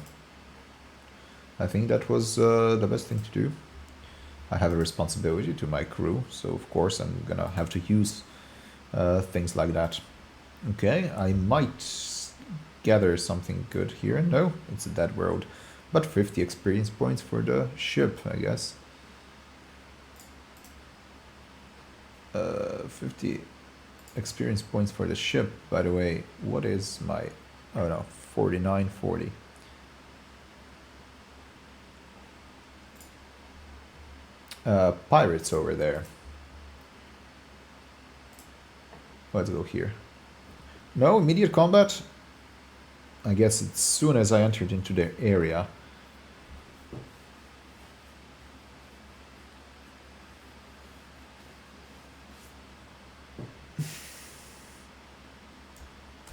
I think that was the best thing to do. I have a responsibility to my crew, so of course I'm gonna have to use things like that. Okay, I might gather something good here. No, it's a dead world. But 50 experience points for the ship, I guess. 50 experience points for the ship. By the way, what is my... Oh no, 4940. Pirates over there. Let's go here. No, immediate combat. I guess as soon as I entered into their area.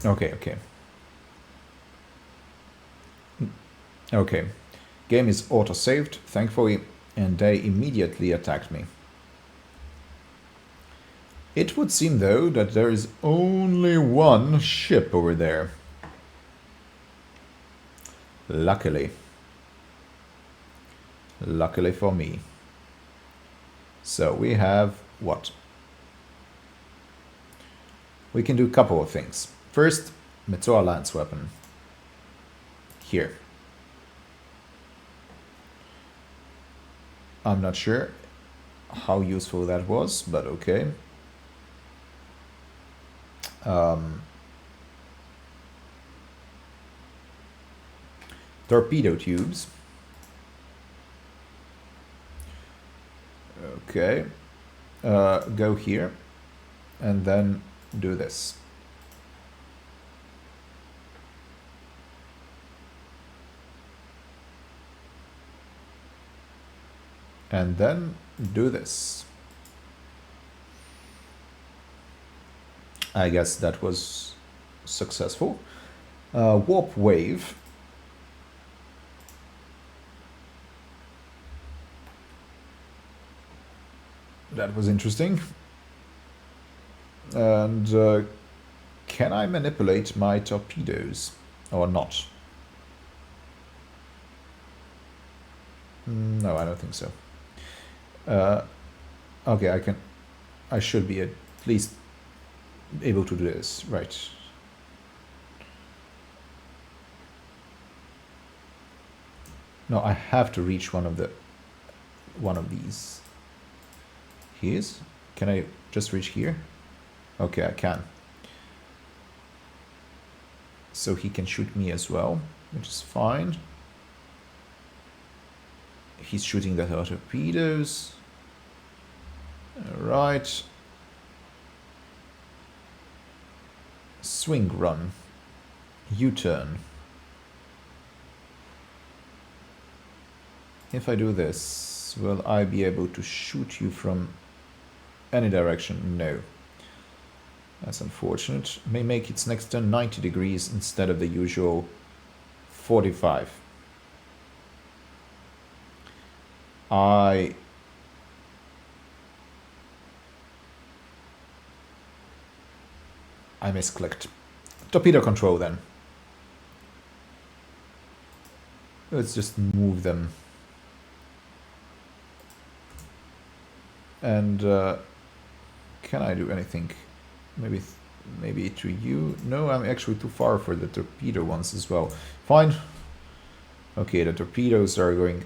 Okay, okay. Okay. Game is auto-saved, thankfully, and they immediately attacked me. It would seem, though, that there is only one ship over there. Luckily. Luckily for me. So we have what? We can do a couple of things. First, Metzoa lance weapon. Here. I'm not sure how useful that was, but okay. Torpedo tubes. Okay. Go here. And then do this. And then do this. I guess that was successful. Warp wave. That was interesting. And can I manipulate my torpedoes or not? No, I don't think so. Okay, I should be at least able to do this, right? No, I have to reach one of these. Here's? Can I just reach here? Okay, I can. So he can shoot me as well, which is fine. He's shooting the torpedoes. Alright. Swing run. U-turn. If I do this, will I be able to shoot you from any direction? No. That's unfortunate. May make its next turn 90 degrees instead of the usual 45. I misclicked. Torpedo control then. Let's just move them. And can I do anything? Maybe to you? No, I'm actually too far for the torpedo ones as well. Fine. Okay, the torpedoes are going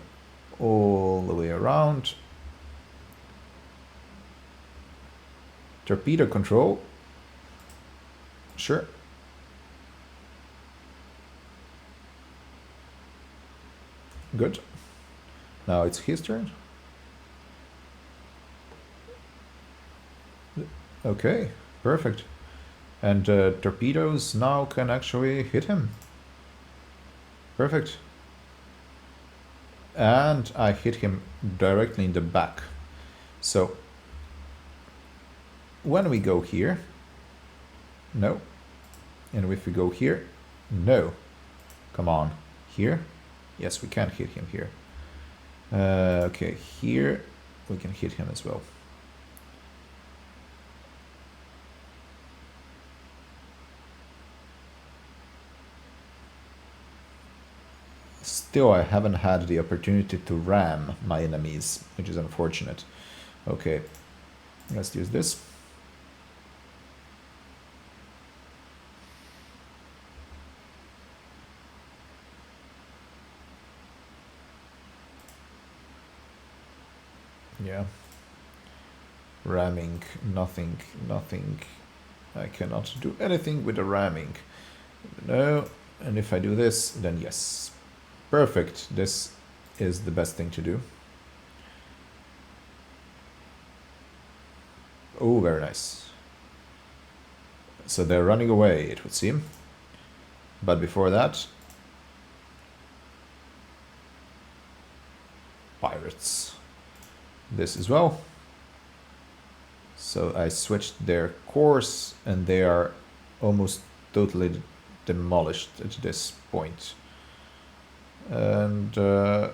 all the way around. Torpedo control. Sure. Good. Now it's his turn. Okay, perfect. And torpedoes now can actually hit him. Perfect. And I hit him directly in the back. So when we go here, no. And if we go here, no. Come on, here. Yes, we can hit him here. Okay, here we can hit him as well. Still, I haven't had the opportunity to ram my enemies, which is unfortunate. Okay, let's use this. Yeah. Ramming, nothing. I cannot do anything with the ramming. No, and if I do this, then yes. Perfect, this is the best thing to do. Oh, very nice. So they're running away, it would seem. But before that, pirates. This as well. So I switched their course, and they are almost totally demolished at this point. And I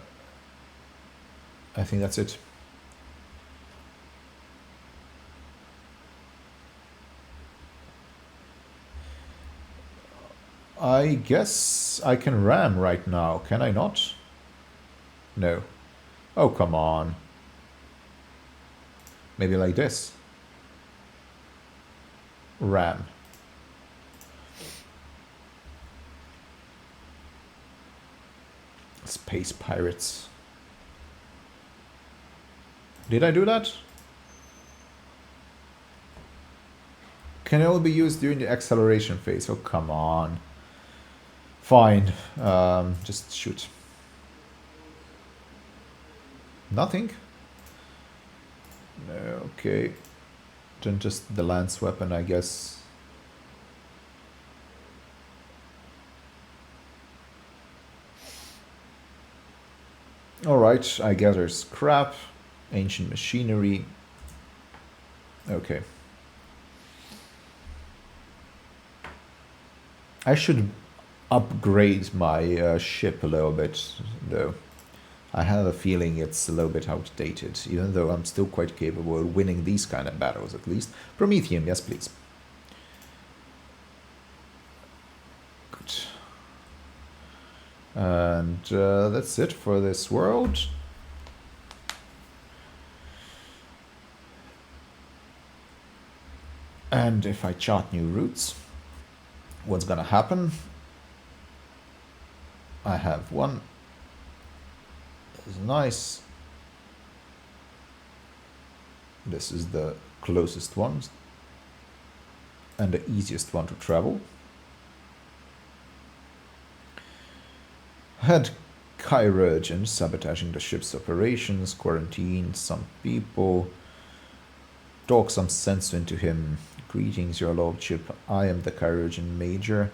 think that's it. I guess I can ram right now, can I not? No. Oh, come on. Maybe like this. Ram. Space pirates. Did I do that? Can only be used during the acceleration phase. Oh, come on. Fine. Just shoot. Nothing? Okay. Then just the lance weapon, I guess. Alright, I gather scrap, ancient machinery. Okay. I should upgrade my ship a little bit, though. I have a feeling it's a little bit outdated, even though I'm still quite capable of winning these kind of battles, at least. Prometheum, yes please. Good. And that's it for this world. And if I chart new routes, what's gonna happen? I have one. This is nice. This is the closest one and the easiest one to travel. Had Chirurgeon sabotaging the ship's operations, quarantined some people, talk some sense into him. Greetings, your lordship. I am the Chirurgeon Major.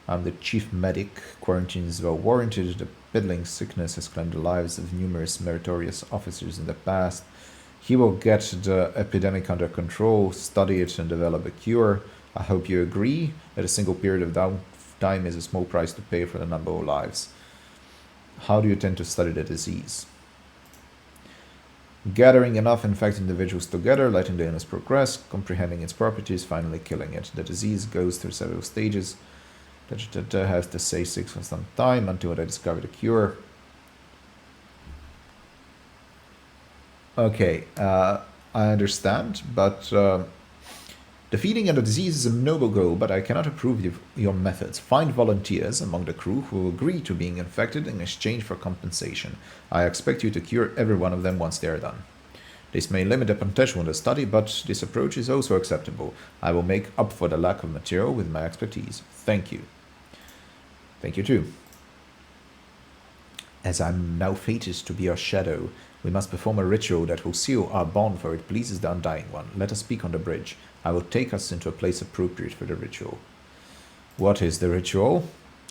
I'm the chief medic. Quarantine is well warranted. The piddling sickness has claimed the lives of numerous meritorious officers in the past. He will get the epidemic under control, study it, and develop a cure. I hope you agree that a single period of downtime is a small price to pay for the number of lives. How do you tend to study the disease? Gathering enough infected individuals together, letting the illness progress, comprehending its properties, finally killing it. The disease goes through several stages. That has to say 6 for some time until they discover the cure. Okay, I understand, but defeating the disease is a noble goal, but I cannot approve your methods. Find volunteers among the crew who will agree to being infected in exchange for compensation. I expect you to cure every one of them once they are done. This may limit the potential in the study, but this approach is also acceptable. I will make up for the lack of material with my expertise. Thank you. Thank you too. As I'm now fated to be your shadow, we must perform a ritual that will seal our bond, for it pleases the Undying One. Let us speak on the bridge. I will take us into a place appropriate for the ritual. What is the ritual?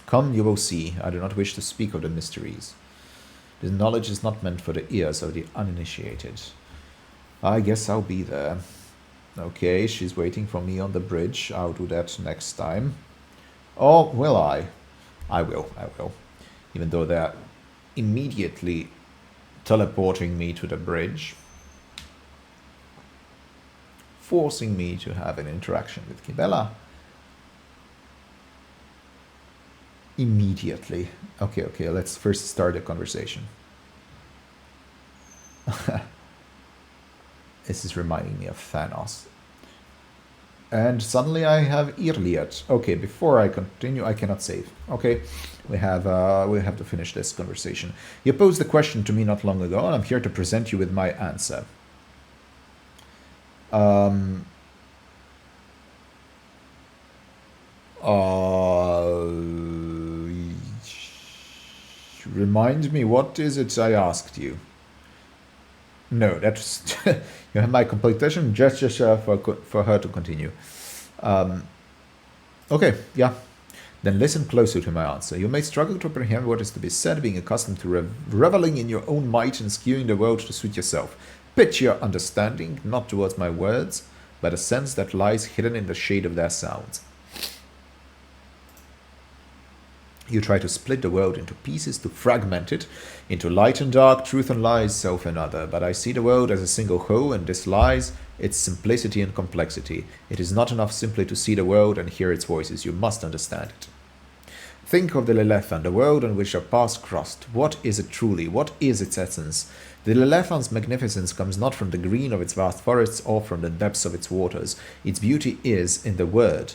Come, you will see. I do not wish to speak of the mysteries. This knowledge is not meant for the ears of the uninitiated. I guess I'll be there. Okay, she's waiting for me on the bridge. I'll do that next time. Oh, will I? I will. Even though they're immediately teleporting me to the bridge, forcing me to have an interaction with Kibella. Immediately. Okay, let's first start a conversation. This is reminding me of Thanos. And suddenly I have Irliat. Okay, before I continue, I cannot save. Okay, we have to finish this conversation. You posed the question to me not long ago, and I'm here to present you with my answer. Remind me, what is it I asked you? No, that's you have my complete attention. Just for her to continue. Okay, yeah. Then listen closer to my answer. You may struggle to apprehend what is to be said, being accustomed to reveling in your own might and skewing the world to suit yourself. Pitch your understanding not towards my words, but a sense that lies hidden in the shade of their sounds. You try to split the world into pieces, to fragment it into light and dark, truth and lies, self and other. But I see the world as a single whole, and this lies its simplicity and complexity. It is not enough simply to see the world and hear its voices. You must understand it. Think of the Leviathan, the world on which our paths crossed. What is it truly? What is its essence? The Leviathan's magnificence comes not from the green of its vast forests or from the depths of its waters. Its beauty is in the word,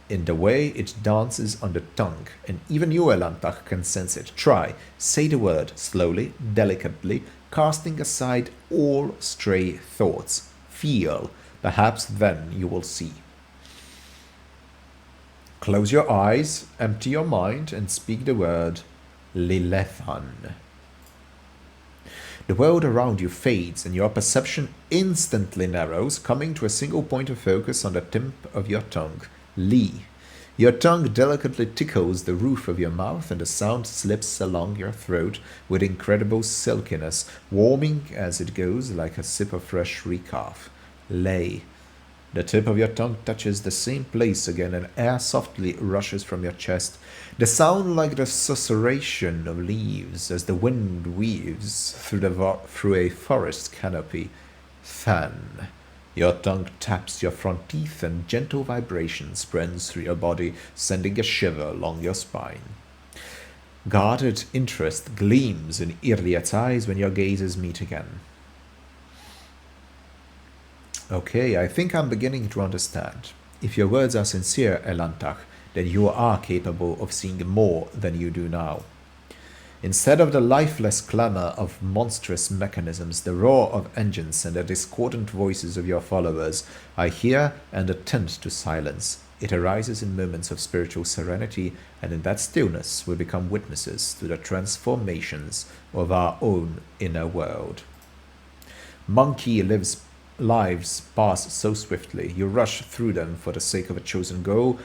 in the way it dances on the tongue, and even you, Elantach, can sense it. Try, say the word, slowly, delicately, casting aside all stray thoughts. Feel, perhaps then you will see. Close your eyes, empty your mind, and speak the word Lilithan. The world around you fades, and your perception instantly narrows, coming to a single point of focus on the tip of your tongue. Li. Your tongue delicately tickles the roof of your mouth, and the sound slips along your throat with incredible silkiness, warming as it goes like a sip of fresh recalf. Lay. The tip of your tongue touches the same place again, and air softly rushes from your chest. The sound like the susurration of leaves as the wind weaves through a forest canopy. Fan. Your tongue taps your front teeth, and gentle vibration spreads through your body, sending a shiver along your spine. Guarded interest gleams in Irliat's eyes when your gazes meet again. Okay, I think I'm beginning to understand. If your words are sincere, Elantach, then you are capable of seeing more than you do now. Instead of the lifeless clamor of monstrous mechanisms, the roar of engines, and the discordant voices of your followers, I hear and attend to silence. It arises in moments of spiritual serenity, and in that stillness we become witnesses to the transformations of our own inner world. Monkey lives pass so swiftly, you rush through them for the sake of a chosen goal,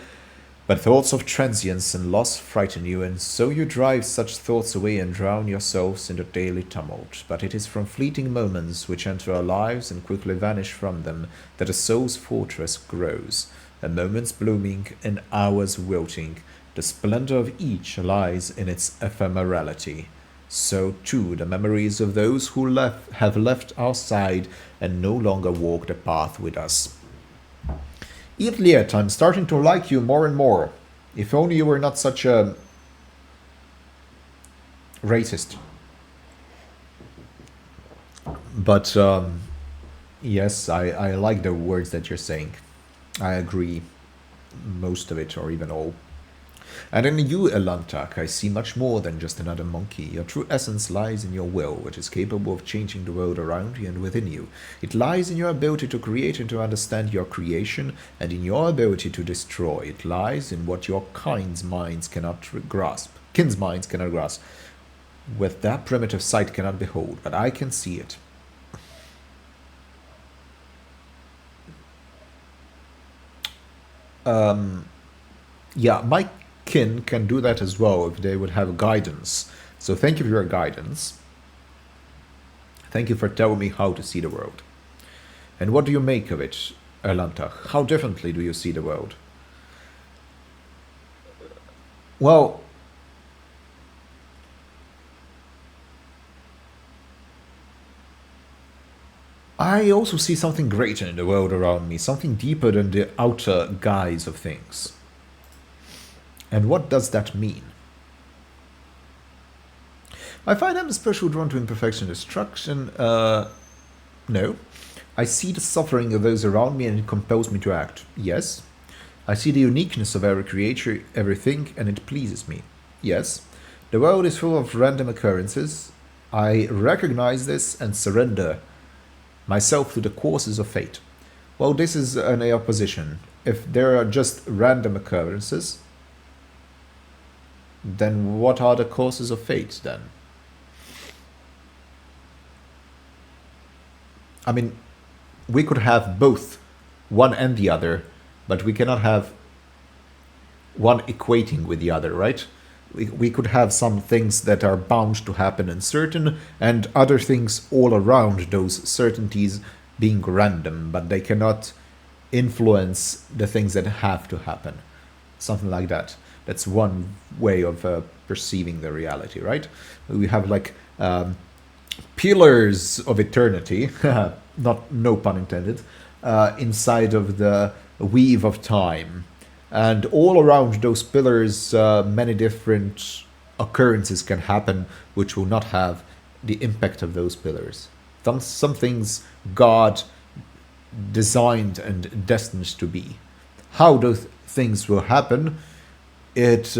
but thoughts of transience and loss frighten you, and so you drive such thoughts away and drown yourselves in the daily tumult. But it is from fleeting moments which enter our lives and quickly vanish from them that a soul's fortress grows, a moment's blooming and hours wilting. The splendor of each lies in its ephemerality. So too the memories of those who have left our side and no longer walk the path with us. Irliet, I'm starting to like you more and more. If only you were not such a racist. But yes, I like the words that you're saying. I agree, most of it or even all. And in you, Elantach, I see much more than just another monkey. Your true essence lies in your will, which is capable of changing the world around you and within you. It lies in your ability to create and to understand your creation, and in your ability to destroy. It lies in what your kin's minds cannot grasp. With that primitive sight cannot behold, but I can see it. Yeah, my kin can do that as well if they would have guidance. So thank you for your guidance. Thank you for telling me how to see the world. And what do you make of it, Erlantach? How differently do you see the world? Well, I also see something greater in the world around me, something deeper than the outer guise of things. And what does that mean? I find I'm especially drawn to imperfection and destruction. No. I see the suffering of those around me and it compels me to act. Yes. I see the uniqueness of every creature, everything, and it pleases me. Yes. The world is full of random occurrences. I recognize this and surrender myself to the courses of fate. Well, this is an opposition. If there are just random occurrences, then what are the courses of fate then? I mean, we could have both, one and the other, but we cannot have one equating with the other, right? We could have some things that are bound to happen and certain, and other things all around those certainties being random, but they cannot influence the things that have to happen. Something like that. That's one way of perceiving the reality, right? We have like pillars of eternity, no pun intended, inside of the weave of time. And all around those pillars, many different occurrences can happen which will not have the impact of those pillars. Some things God designed and destined to be. How those things will happen, it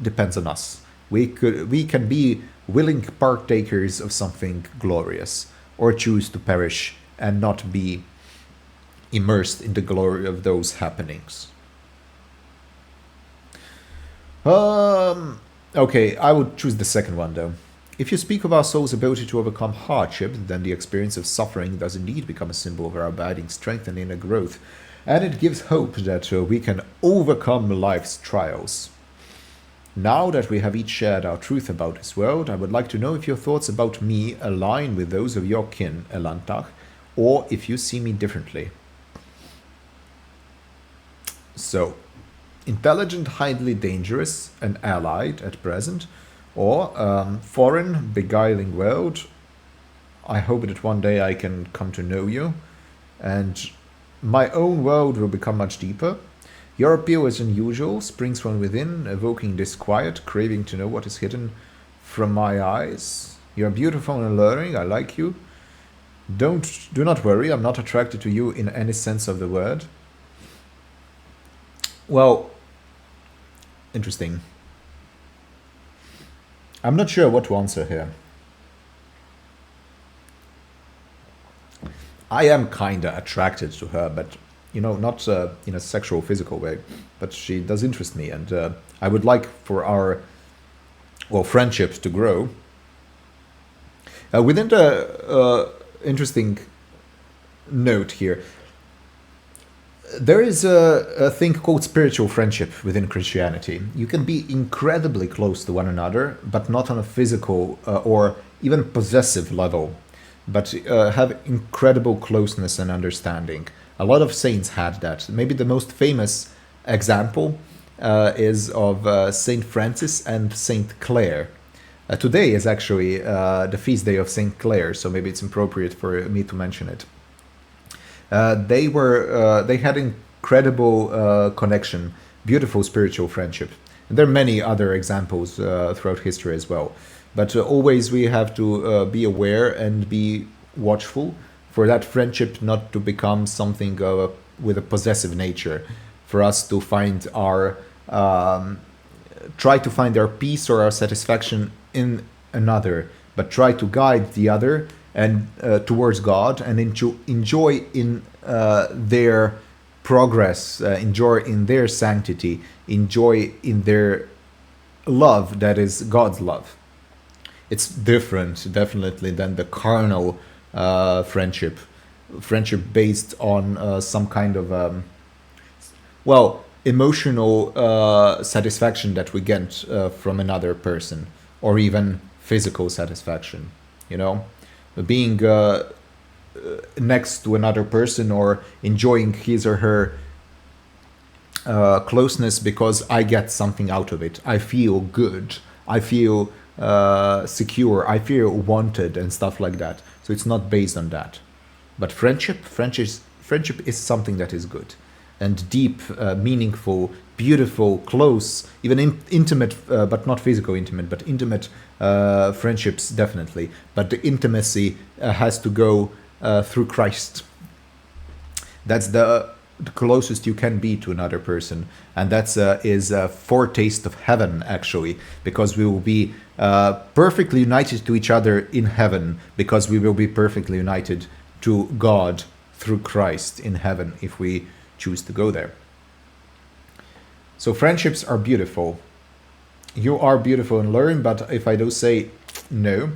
depends on us. We can be willing partakers of something glorious, or choose to perish and not be immersed in the glory of those happenings. Okay, I would choose the second one though. If you speak of our soul's ability to overcome hardship, then the experience of suffering does indeed become a symbol of our abiding strength and inner growth, and it gives hope that we can overcome life's trials. Now that we have each shared our truth about this world, I would like to know if your thoughts about me align with those of your kin, Elantach, or if you see me differently. So, intelligent, highly dangerous, and allied at present, or foreign, beguiling world. I hope that one day I can come to know you, and my own world will become much deeper. Your appeal is unusual, springs from within, evoking disquiet, craving to know what is hidden from my eyes. You are beautiful and alluring, I like you. Do not worry, I'm not attracted to you in any sense of the word. Well, interesting. I'm not sure what to answer here. I am kinda attracted to her, but not in a sexual, physical way. But she does interest me, and I would like for our friendship to grow. Within the interesting note here, there is a thing called spiritual friendship within Christianity. You can be incredibly close to one another, but not on a physical or even possessive level, but have incredible closeness and understanding. A lot of saints had that. Maybe the most famous example is of Saint Francis and Saint Clare. Today is actually the feast day of Saint Clare, so maybe it's appropriate for me to mention it. They had incredible connection, beautiful spiritual friendship. And there are many other examples throughout history as well. But always we have to be aware and be watchful for that friendship not to become something with a possessive nature. For us to find try to find our peace or our satisfaction in another, but try to guide the other and towards God, and enjoy in their progress, enjoy in their sanctity, enjoy in their love that is God's love. It's different, definitely, than the carnal friendship based on some kind of emotional satisfaction that we get from another person, or even physical satisfaction, being next to another person or enjoying his or her closeness because I get something out of it. I feel good. I feel secure. I feel wanted and stuff like that. So it's not based on that. But friendship is something that is good and deep, meaningful, beautiful, close, even intimate, but not physical intimate, but intimate friendships, definitely. But the intimacy has to go through Christ. That's the closest you can be to another person, and that's is a foretaste of heaven, actually, because we will be perfectly united to each other in heaven, because we will be perfectly united to God through Christ in heaven if we choose to go there. So friendships are beautiful. You are beautiful and learn, but if I do say no,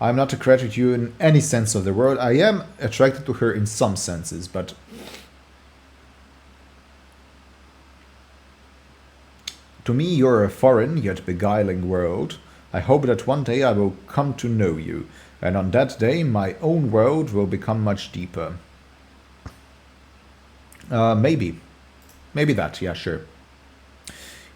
I'm not attracted to you in any sense of the word. I am attracted to her in some senses, but To me, you're a foreign yet beguiling world. I hope that one day I will come to know you, and on that day my own world will become much deeper. Maybe. Maybe that, yeah, sure.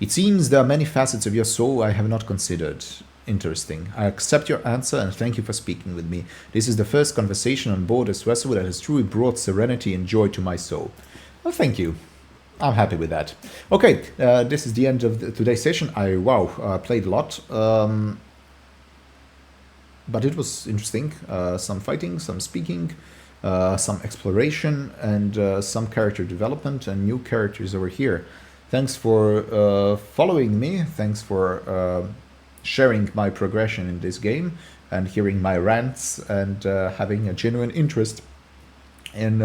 It seems there are many facets of your soul I have not considered. Interesting. I accept your answer and thank you for speaking with me. This is the first conversation on board this vessel that has truly brought serenity and joy to my soul. Well, thank you. I'm happy with that. Okay, this is the end of today's session. I played a lot, but it was interesting. Some fighting, some speaking, some exploration, and some character development and new characters over here. Thanks for following me. Thanks for sharing my progression in this game and hearing my rants and having a genuine interest in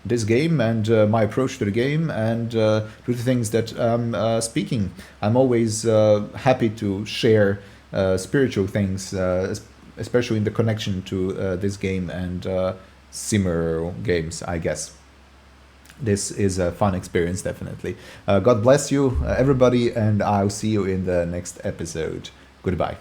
this game and my approach to the game and to the things that I'm speaking. I'm always happy to share spiritual things, especially in the connection to this game and similar games, I guess. This is a fun experience, definitely. God bless you, everybody, and I'll see you in the next episode. Goodbye.